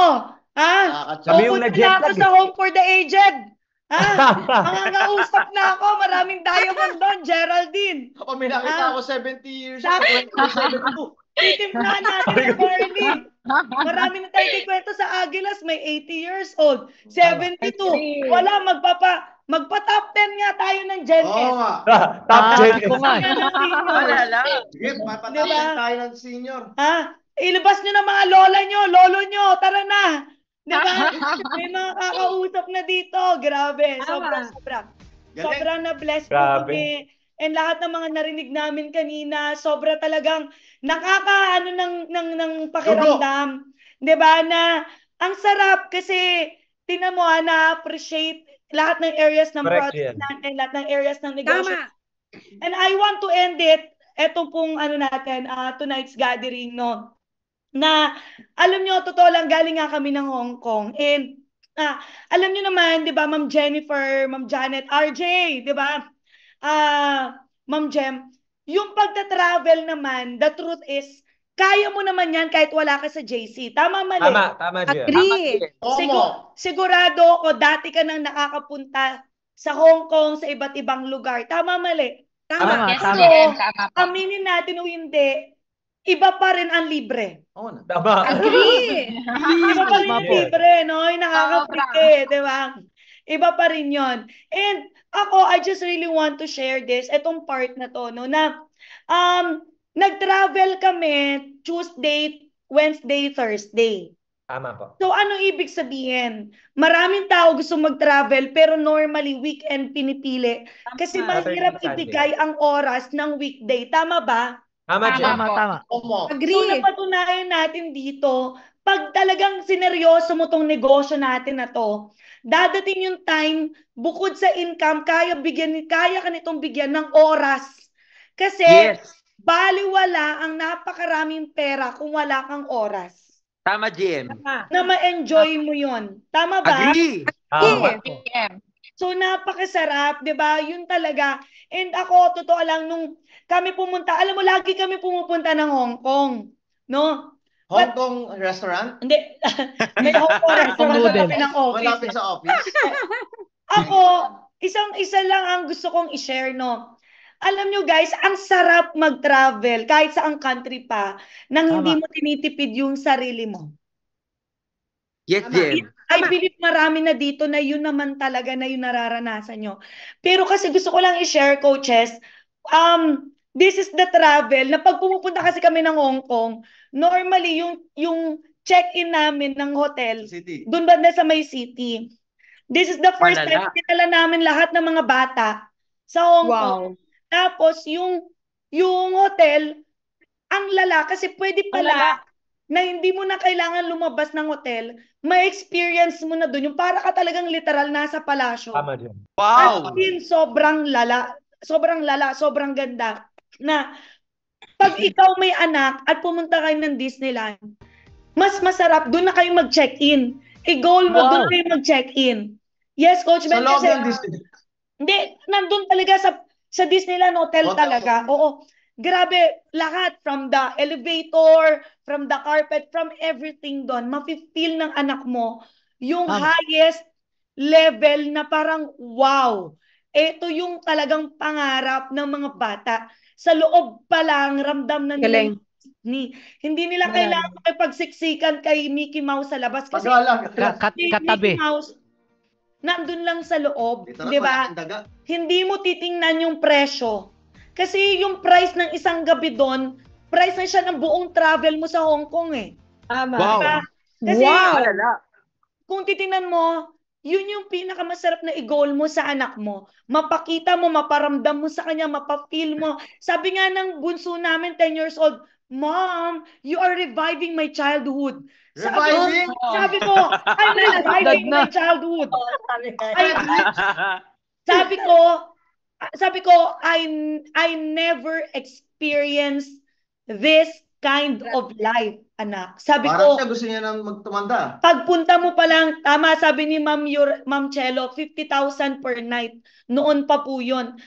Pupunta na ako sa Home for the Aged. Nangangausap na ako. Maraming diamond doon, Geraldine. Kapag may nakita ako 70 years old, titimplahan natin na early. Marami na tayo kikwento sa Agilas, may 80 years old, 72. Wala, magpa-top 10 nga tayo ng Gen S. Top 10 ko nga. Sige, magpa-top 10 tayo ng senior. Ilabas nyo na mga lola nyo, lolo nyo, tara na. Diba? May mga kakausap na dito. Grabe, sobra. Sobra na blessed po kami. And lahat ng mga narinig namin kanina, sobra talagang nakakaano ng pakiramdam. 'Di ba na ang sarap kasi tingnan mo na-appreciate lahat ng areas ng product natin, lahat ng areas ng negosyo. And I want to end it etong pong tonight's gathering, no. Na alam nyo, totoo lang, galing nga kami ng Hong Kong. And alam nyo naman, 'di ba, Ma'am Jennifer, Ma'am Janet, RJ, 'di ba? Ma'am Jem, yung pagta-travel naman, the truth is, kaya mo naman yan kahit wala ka sa JC. Tama, mali? Tama, Jem. Agree. Sigurado ako, dati ka nang nakakapunta sa Hong Kong, sa iba't ibang lugar. Tama, mali? Tama. So, aminin natin o hindi, iba pa rin ang libre. Tama. Agree. Iba pa rin ang libre, no? Yung nakaka-freak di ba? Iba pa rin yon. And ako, I just really want to share this, etong part na to, no, na nag-travel kami Tuesday, Wednesday, Thursday. Tama po. So, ano ibig sabihin? Maraming tao gusto mag-travel, pero normally, weekend pinipili. Kasi mahirap ibigay ang oras ng weekday. Tama ba? Tama. Agree. So, napatunayan natin dito, pag talagang sineryoso mo tong negosyo natin na to, dadating yung time, bukod sa income, kaya ka nitong bigyan ng oras. Kasi, baliwala ang napakaraming pera kung wala kang oras. Tama, GM. Na ma-enjoy mo yon. Tama ba? Agree. So, napakasarap, di ba? Yun talaga. And ako, totoo lang, nung kami pumunta, alam mo, lagi kami pumupunta ng Hong Kong. No? Hong Kong restaurant? Hindi. May Hong Kong restaurant na kami ng office. Malapit sa office. Ako, isa lang ang gusto kong i-share, no? Alam nyo guys, ang sarap mag-travel kahit saang country pa nang hindi mo tinitipid yung sarili mo. Yes, Jem. I believe marami na dito na yun naman talaga na yung nararanasan nyo. Pero kasi gusto ko lang i-share, coaches, this is the travel na pag pumupunta kasi kami ng Hong Kong, normally yung check-in namin ng hotel, dun banda sa may city. This is the first time kinala namin lahat ng mga bata sa Hong Kong. Tapos, yung hotel, ang lala, kasi pwede pala na hindi mo na kailangan lumabas ng hotel, ma-experience mo na doon. Yung para ka talagang literal nasa palasyo. Tama din. Wow! At yun, sobrang lala, sobrang ganda. Na, pag ikaw may anak at pumunta kayo ng Disneyland, mas masarap, doon na kayo mag-check-in. I-goal mo, doon kayo mag-check-in. Yes, Coach Ben. Sa loob ng Disneyland? Hindi, nandun talaga sa Disneyland Hotel talaga. Oo. Grabe, lahat from the elevator, from the carpet, from everything doon, mafe-feel ng anak mo yung highest level na parang wow. Ito yung talagang pangarap ng mga bata. Sa loob pa lang, ramdam na nila hindi nila kailangan makipagsiksikan kay Mickey Mouse sa labas kasi katabi. Mickey Mouse nandun lang sa loob, di ba? Hindi mo titingnan yung presyo. Kasi yung price ng isang gabi doon, price na siya ng buong travel mo sa Hong Kong eh. Tama. Wow. Diba? Kasi wow. Kung titingnan mo, yun yung pinakamasarap na i-goal mo sa anak mo. Mapakita mo, maparamdam mo sa kanya, mapafeel mo. Sabi nga ng bunso namin, 10 years old, Mom, you are reviving my childhood. Sabi ko, I'm reviving my childhood. Sabi ko, I never experienced this kind of life, anak. Sabi Parang ko, siya gusto niya nang magtumanda. pagpunta mo pa lang, tama, sabi ni Ma'am Chelo, 50,000 per night. Noon pa po yun.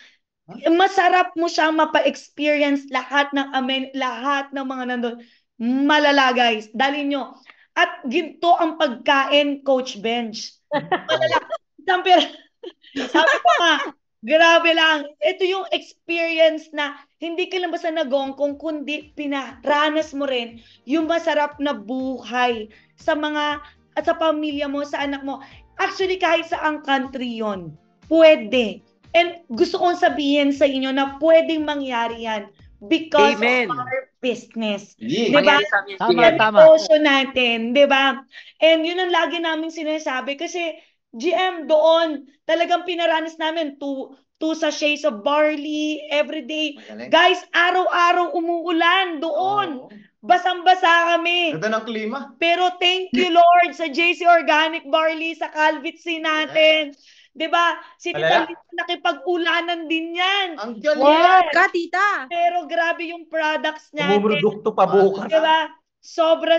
Masarap mo siyang mapa-experience lahat ng mga nandun. Malala, guys. Dali nyo. At ginto ang pagkain, Coach Bench. Malala. Sabi ko nga, grabe lang. Ito yung experience na hindi ka lang basta nagongkong, kundi pinaranas mo rin yung masarap na buhay sa pamilya mo, sa anak mo. Actually, kahit sa ang country yon, pwede. And gusto kong sabihin sa inyo na pwedeng mangyari yan because of our business. Yeah. Diba? Tama. Negosyo natin, diba? And yun ang lagi namin sinasabi kasi GM doon, talagang pinaranas namin 2 sachets of barley every day. Guys, araw-araw umuulan doon. Basang-basa kami. Ganda ng klima. Pero thank you Lord sa JC Organic Barley, sa Calvit Sea natin. Diba? Si Tita Lisa, nakipag-ulanan din yan. Ang galing. Ka, tita. Pero grabe yung products niya. Bumubrodukto pa bukas. Diba? Sobra.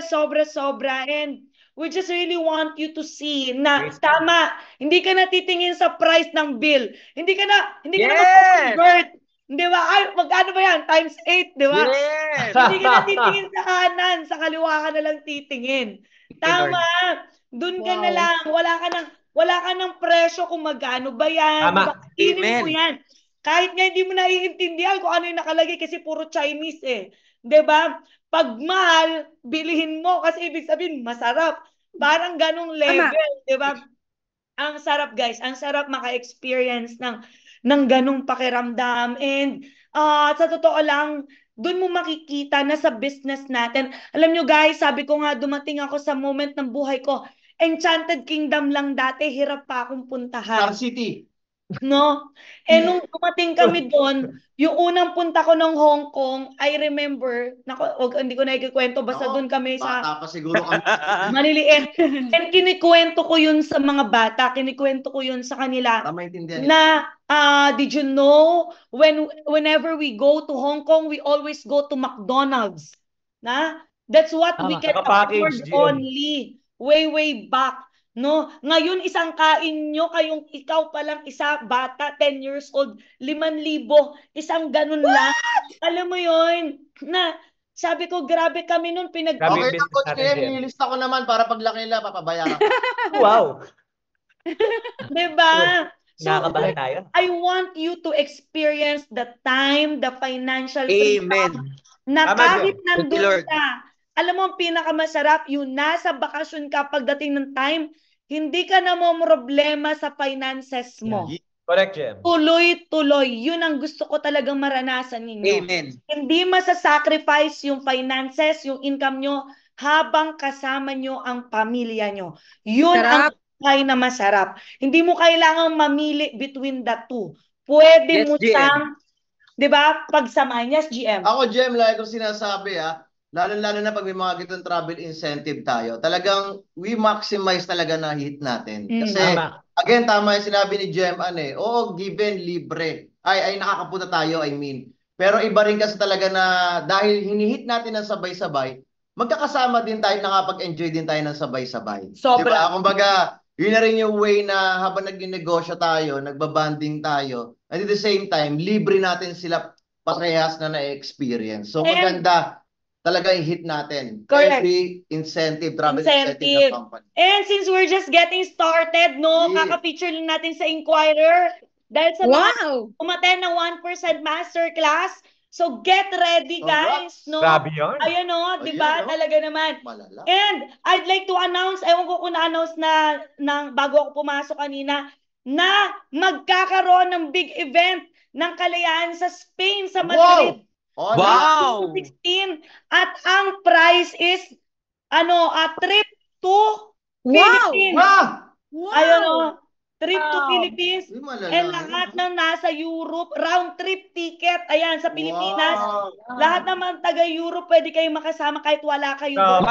And we just really want you to see na tama, hindi ka na titingin sa price ng bill. Hindi ka na mag-convert. Di ba? Ay, magkano ba yan? Times 8, di ba? Yes! Hindi ka na titingin sa kanan, sa kaliwa ka na lang titingin. Tama. Doon ka na lang. Wala ka ng presyo kung magkano ba yan. Tama. Amen. Mo yan. Kahit nga hindi mo naiintindihan kung ano yung nakalagay kasi puro Chinese eh. 'Di ba? Pag mahal, bilihin mo kasi ibig sabihin masarap. Parang ganong level, 'di ba? Ang sarap, guys. Ang sarap maka-experience ng ganong pakiramdam. And sa totoo lang, doon mo makikita na sa business natin. Alam nyo, guys, sabi ko nga, dumating ako sa moment ng buhay ko. Enchanted Kingdom lang dati, hirap pa akong puntahan. Star City. No? Eh nung dumating kami doon, yung unang punta ko ng Hong Kong, I remember, hindi ko na ikikwento, basta doon kami sa... Bata pa siguro kami. Maliliit. And kinikwento ko yun sa mga bata, kinikwento ko yun sa kanila. Para maintindihan Na, did you know, whenever we go to Hong Kong, we always go to McDonald's. That's what we can afford only. Way back. No, ngayon isang kain nyo, ikaw pa lang isa, bata, 10 years old, 5,000, isang ganun lang. Alam mo yun, na sabi ko, grabe kami nun, Okay na, Coach Kim, nilista ko naman para paglaki nila, papabayaran. Wow! Diba? Nakakabahan tayo. I want you to experience the time, the financial Amen. freedom, na kahit nandun ka, alam mo, ang pinakamasarap, yung nasa bakasyon ka pagdating ng time, hindi ka na mo problema sa finances mo. Correct, Jem. Tuloy-tuloy. Yun ang gusto ko talagang maranasan ninyo. Amen. Hindi masasacrifice yung finances, yung income nyo, habang kasama nyo ang pamilya nyo. Yun ang buhay na masarap. Hindi mo kailangang mamili between the two. Pwede mo siyang, di ba, pagsamahin. Yes, GM. Ako, GM, lagi ko sinasabi, lalo-lalo na pag may mga gitong travel incentive tayo, talagang we maximize talaga na hit natin. Kasi, again, tama yung sinabi ni GM, oo, given, libre. Ay, nakakapunta tayo, I mean. Pero iba rin kasi talaga na dahil hinihit natin ng sabay-sabay, magkakasama din tayo, nakapag-enjoy din tayo ng sabay-sabay. Sobra. Diba? Kumbaga, yun na rin yung way na habang nag-negosyo tayo, nagbabanding tayo, at at the same time, libre natin sila parehas na na-experience. So, maganda talaga i-hit natin. Correct. Every incentive, travel incentive ng company. And since we're just getting started, kaka-feature lang natin sa Inquirer. Dahil sa mga umattend ng 1% masterclass. So get ready, guys. No? Grabe yun. Ayun, diba? Talaga naman. Malala. And I'd like to announce, ewan ko kung na-announce na bago ako pumasok kanina, na magkakaroon ng big event ng Kalayaan sa Spain, sa Madrid. Wow! 2016. At ang price is a trip to Philippines. Wow! Ayun, trip to Philippines. And lahat ng nasa Europe, round trip ticket, ayan, sa Pilipinas. Lahat naman taga-Europe, pwede kayong makasama kahit wala kayo doon.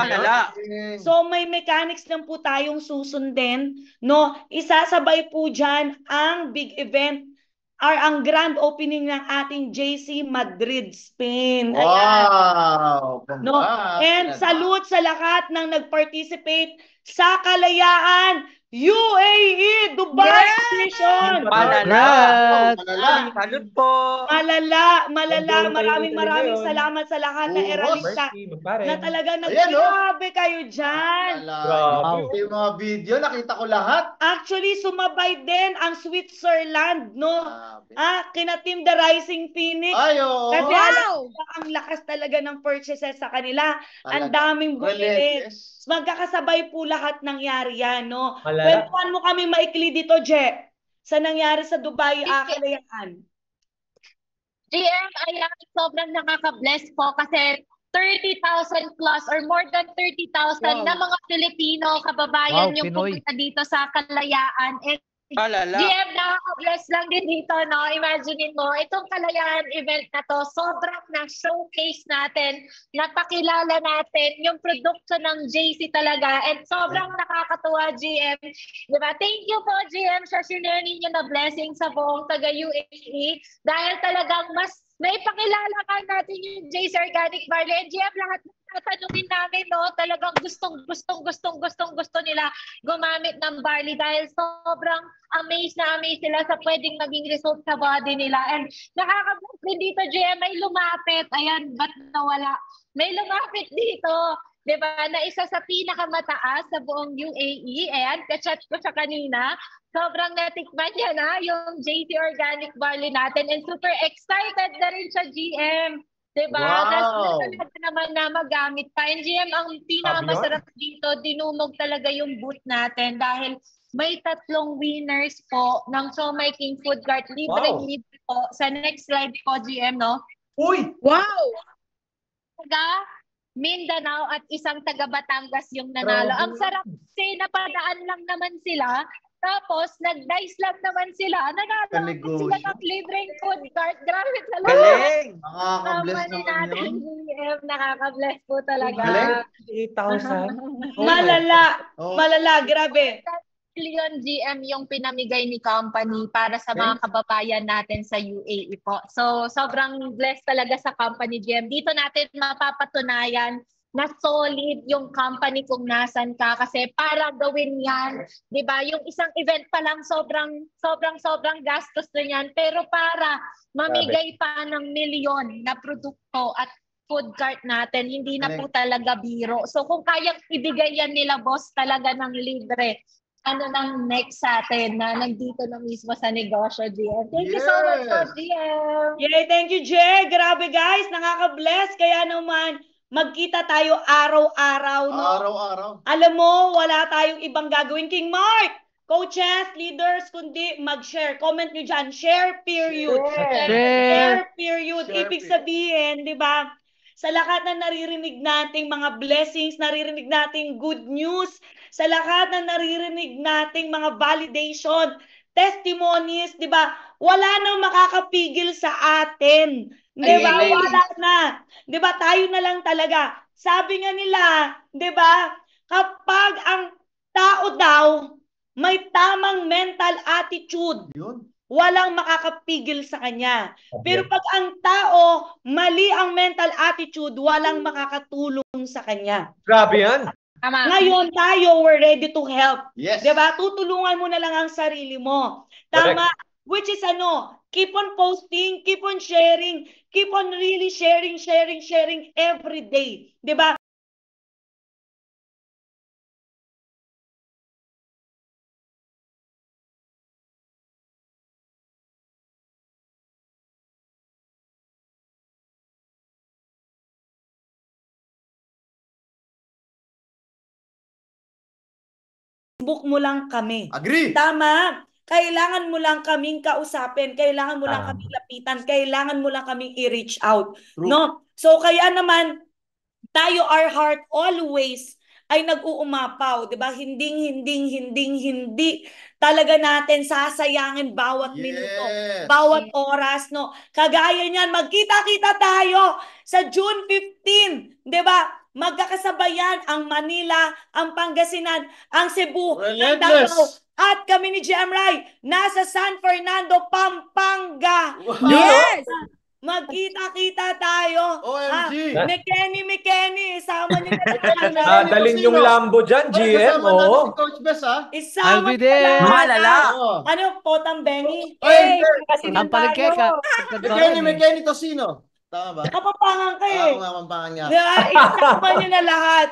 So may mechanics lang po tayong susundin, no? Isasabay po dyan ang big event ang grand opening ng ating JC Madrid, Spain. Wow! No? And salute sa lahat ng nag-participate sa Kalayaan UAE Dubai Mission. Malala. Salute po. Malala. Maraming salamat sa lahat na Eralista na talaga nagsabi kayo dyan. Yung mga video, nakita ko lahat. Actually, sumabay din ang Switzerland, no? Kina Team The Rising Phoenix. Kasi ang lakas talaga ng purchases sa kanila. Ang daming bumili. Magkakasabay po lahat nangyari yan, no? Kwentuhan mo kami maikli dito, Je. Sa nangyari sa Dubai, Kalayaan. GM, ayan, sobrang nakaka-bless po kasi 30,000 plus or more than 30,000 na mga Filipino kababayan yung pumunta dito sa Kalayaan. And GM, nakaka-bless lang din dito, no? Imagine mo, itong Kalayaan event na to, sobrang na-showcase natin, napakilala natin yung produkto ng JC talaga. And sobrang nakakatuwa, GM. Diba? Thank you po, GM, sa sinare ninyo na blessing sa buong taga-UAE dahil talagang mas may pakilala ka natin yung JC Organic Barley. And GM, lahat ng tatanungin namin, no, talagang gusto nila gumamit ng barley dahil sobrang amazed sila sa pwedeng maging result sa body nila. And nakaka-bless din dito, GM, may lumapit. Ayan, ba't nawala? May lumapit dito. Diba, na isa sa pinakamataas sa buong UAE. Ayan, kachat ko siya kanina. Sobrang natikman niya na yung JC Organic Barley natin and super excited na rin siya, GM. Diba? Wow. Tapos talaga naman na magamit pa. And GM, ang pinakamasarap dito, dinumog talaga yung booth natin dahil may 3 winners po ng Siomai King Food Cart. Libre po. Sa next slide po, GM, no? Uy! Wow! Taga Mindanao at isang taga Batangas yung nanalo. Ang sarap kasi napadaan lang naman sila. Tapos, nag-dice lang naman sila. Nanalo sila ng libreng food cart. Grabe talaga. Galing! Nakaka-bless naman yun. GM, nakaka-bless po talaga. Galing! 8,000. Malala. Malala, grabe. Million GM yung pinamigay ni company para sa mga kababayan natin sa UAE po. So, sobrang blessed talaga sa company GM. Dito natin mapapatunayan na solid yung company kung nasan ka kasi para gawin yan, 'di ba? Yung isang event pa lang sobrang gastos na yan, pero para mamigay pa ng milyon na produkto at food cart natin, hindi na po talaga biro. So kung kayang ibigay yan nila boss talaga ng libre, ano nang next sa atin na nandito na mismo sa negosyo, GM. Thank you so much po, GM. Yay, thank you, Jay. Grabe guys, nakaka-bless. Kaya naman, magkita tayo araw-araw, no? Araw-araw. Alam mo, wala tayong ibang gagawin. King Mark, coaches, leaders, kundi mag-share. Comment nyo dyan, share period. Share period. Ibig sabihin, di ba, sa lahat na naririnig nating mga blessings, naririnig nating good news, sa lahat na naririnig nating mga validation, testimonies, di ba, wala nang makakapigil sa atin. Di ba? Wala na. Di ba? Tayo na lang talaga. Sabi nga nila, di ba? Kapag ang tao daw may tamang mental attitude, walang makakapigil sa kanya. Pero pag ang tao mali ang mental attitude, walang makakatulong sa kanya. Grabe yan. Ngayon tayo, we're ready to help. Yes. Di ba? Tutulungan mo na lang ang sarili mo. Tama. Which is keep on posting, keep on sharing, keep on really sharing every day. Diba? Book mo lang kami. Agree. Tama. Kailangan mo lang kaming kausapin, kailangan mo lang kaming lapitan, kailangan mo lang kaming i-reach out. No? So kaya naman tayo, our heart always ay nag-uumapaw, 'di ba? Hindi talaga natin sasayangin bawat minuto, bawat oras, no? Kagaya niyan, magkita-kita tayo sa June 15, 'di ba? Magkakasabayan ang Manila, ang Pangasinan, ang Cebu, ang Davao. At kami ni GM Rai, nasa San Fernando, Pampanga. Yes! Magkita-kita tayo. OMG! Mekeni, isama niyo na. Dalhin yung Lambo dyan, GM. Oo. Coach Bess, ha? Isama I'll be there. Malala. Ano, Potang Bengi? Kasi ang palengkeka. Mekeni Tosino. Tama ba? Kapampangan ka eh. Ako nga, Pampangan nga. Isama niyo na lahat,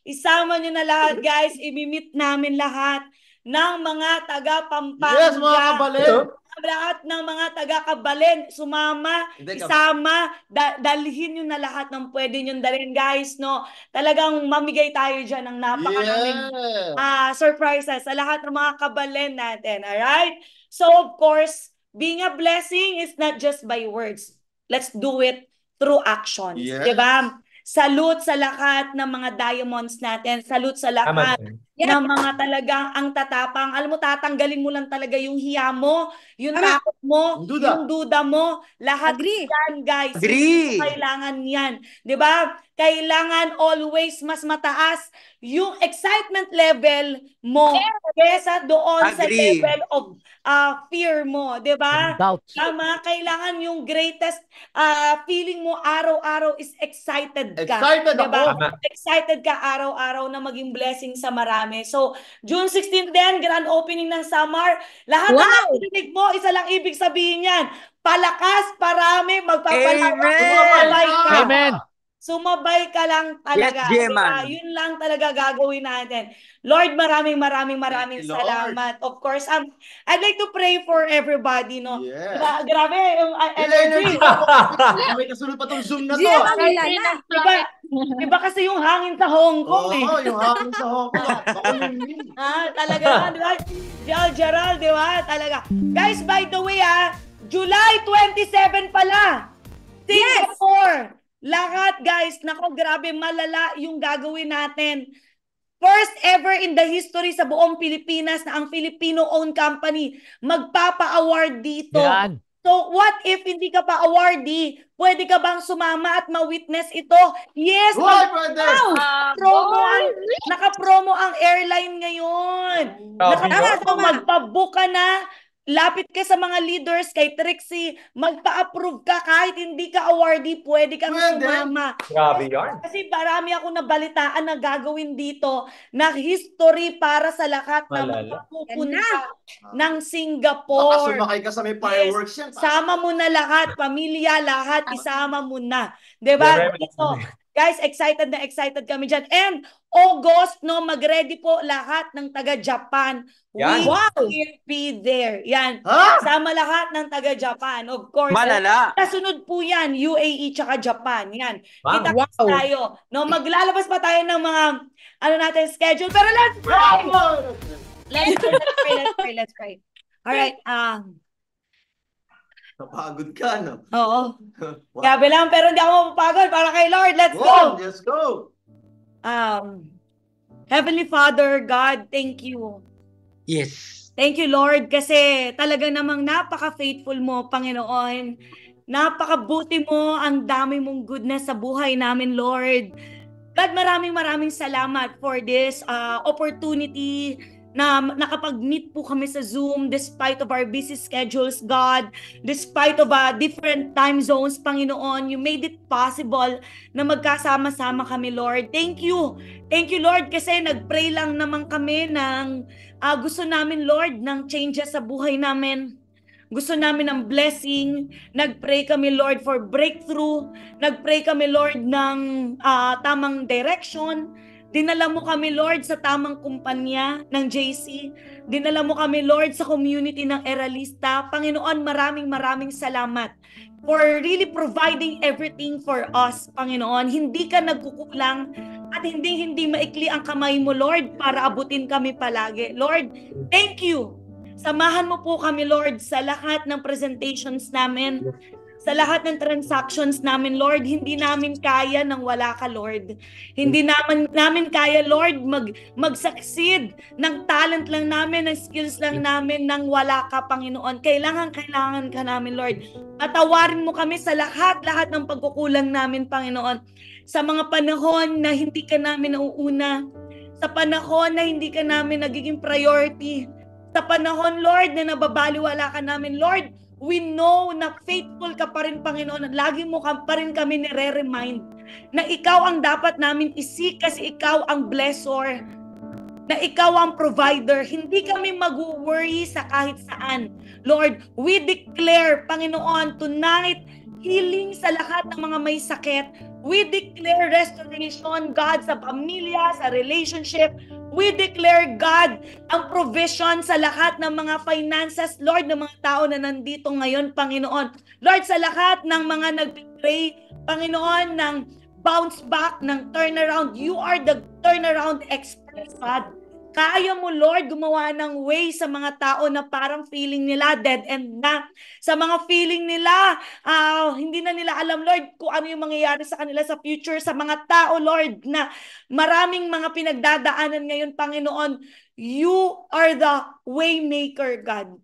Isama niyo na lahat, guys. Imimit namin lahat ng mga taga-Pampanga. Yes, mga kabalin. Lahat ng mga taga-Kabalen, sumama, isama, dalhin nyo na lahat ng pwede nyo dalhin, guys, no? Talagang mamigay tayo dyan ng napakaraming surprises sa lahat ng mga Kabalen natin, alright? So, of course, being a blessing is not just by words. Let's do it through actions, diba? Salute sa lahat ng mga diamonds natin. Salute sa lahat ng mga talagang ang tatapang. Alam mo, tatanggalin mo lang talaga yung hiya mo, yung takot mo, yung duda mo. Lahat yan, guys. Kailangan yan. Diba? Kailangan always mas mataas yung excitement level mo kesa doon sa level of fear mo. Diba? Tama, kailangan yung greatest feeling mo araw-araw is excited ka. Excited diba? ako. Excited ka araw-araw na maging blessing sa marami. So, June 16 din, grand opening ng Samar. Lahat ng narinig mo, isa lang ibig sabihin yan. Palakas, parami, magpapalawak, mapalay ka. Amen. Sumabay ka lang talaga. Yes, Gemma. Diba? Yun lang talaga gagawin natin. Lord, maraming salamat. Of course, I'd like to pray for everybody, no? Yes. Grabe, yung energy. May kasunod pa tong Zoom na to. Iba kasi yung hangin sa Hong Kong, Oo, yung hangin sa Hong Kong. Talaga, di ba? Gerald, di ba? Talaga. Guys, by the way, July 27 pala. Singapore. Lahat, guys. Nako, grabe, malala yung gagawin natin. First ever in the history sa buong Pilipinas na ang Filipino-owned company magpapa-award dito. Yan. So, what if hindi ka pa awardee? Pwede ka bang sumama at ma-witness ito? Yes! Naka-promo ang airline ngayon. Magpabook ka na. Lapit ka sa mga leaders, kay Trixie, magpa-approve ka kahit hindi ka awardee, pwede kang sumama. Grabe yan. Kasi marami ako nabalitaan na gagawin dito na history para sa lahat na magpupunta ng Singapore. Baka sumakay ka sa may fireworks yan. Sama mo na lahat, pamilya, lahat, isama mo na. Diba? Guys, excited kami dyan. And August, no, mag-ready po lahat ng taga-Japan. Yan. We will be there. Yan. Sama lahat ng taga-Japan. Of course. Malala. Kasunod po yan, UAE tsaka Japan. Yan. Kita-kits tayo. No, maglalabas pa tayo ng mga schedule. Pero let's pray! Let's pray. Alright. Napagod ka, no? Oo. Grabe lang, pero hindi ako mapapagod. Para kay Lord, let's go! Let's go! Heavenly Father, God, thank you. Yes. Thank you, Lord, kasi talaga namang napaka-faithful mo, Panginoon. Napakabuti mo, ang dami mong goodness sa buhay namin, Lord. God, maraming salamat for this opportunity na nakapag-meet po kami sa Zoom despite of our busy schedules, God. Despite of different time zones, Panginoon, you made it possible na magkasama-sama kami, Lord. Thank you. Thank you, Lord, kasi nag-pray lang naman kami ng gusto namin, Lord, ng changes sa buhay namin. Gusto namin ng blessing. Nag-pray kami, Lord, for breakthrough. Nag-pray kami, Lord, ng tamang direction. Dinala mo kami, Lord, sa tamang kumpanya ng JC. Dinala mo kami, Lord, sa community ng Eralista. Panginoon, maraming salamat for really providing everything for us, Panginoon. Hindi ka nagkukulang at hindi maikli ang kamay mo, Lord, para abutin kami palagi. Lord, thank you. Samahan mo po kami, Lord, sa lahat ng presentations namin. Sa lahat ng transactions namin, Lord, hindi namin kaya nang wala ka, Lord. Hindi namin kaya, Lord, mag-succeed ng talent lang namin, ng skills lang namin nang wala ka, Panginoon. Kailangan ka namin, Lord. Patawarin mo kami sa lahat ng pagkukulang namin, Panginoon. Sa mga panahon na hindi ka namin nauuna, sa panahon na hindi ka namin nagiging priority, sa panahon, Lord, na nababaliwala ka namin, Lord, we know na faithful ka pa rin, Panginoon. Lagi mo pa rin kami nire-remind na ikaw ang dapat namin isik kasi ikaw ang blessor, na ikaw ang provider. Hindi kami mag-worry sa kahit saan. Lord, we declare, Panginoon, tonight, healing sa lahat ng mga may sakit. We declare restoration, God, sa pamilya, sa relationship. We declare, God, ang provision sa lahat ng mga finances, Lord, ng mga tao na nandito ngayon, Panginoon. Lord, sa lahat ng mga nag-pray, Panginoon, ng bounce back, ng turnaround. You are the turnaround expert, God. Kaya mo, Lord, gumawa ng way sa mga tao na parang feeling nila dead end na. Sa mga feeling nila, hindi na nila alam, Lord, kung ano yung mangyayari sa kanila sa future. Sa mga tao, Lord, na maraming mga pinagdadaanan ngayon, Panginoon, you are the way maker, God.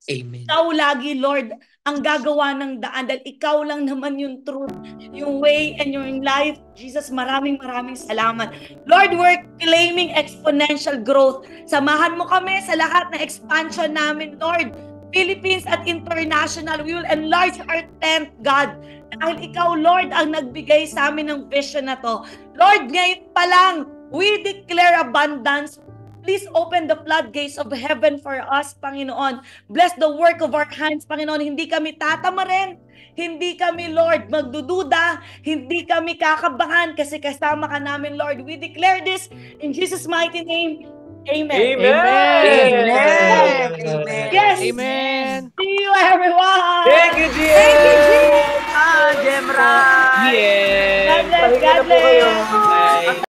Amen. Ikaw lagi, Lord, ang gagawa ng daan dahil ikaw lang naman yung truth, yung way, and yung life. Jesus, maraming salamat. Lord, we're claiming exponential growth. Samahan mo kami sa lahat ng expansion namin, Lord. Philippines at international, we will enlarge our tent, God. Dahil ikaw, Lord, ang nagbigay sa amin ng vision na to. Lord, ngayon pa lang, we declare abundance. Please open the floodgates of heaven for us, Panginoon. Bless the work of our hands, Panginoon. Hindi kami tatamarin. Hindi kami, Lord, magdududa. Hindi kami kakabahan kasi kasama ka namin, Lord. We declare this in Jesus' mighty name. Amen. Amen. Amen. Amen. Yes. Amen. See you, everyone. Thank you, GM. Thank you, GM. Gemra. Yeah. God bless. God bless. Bye.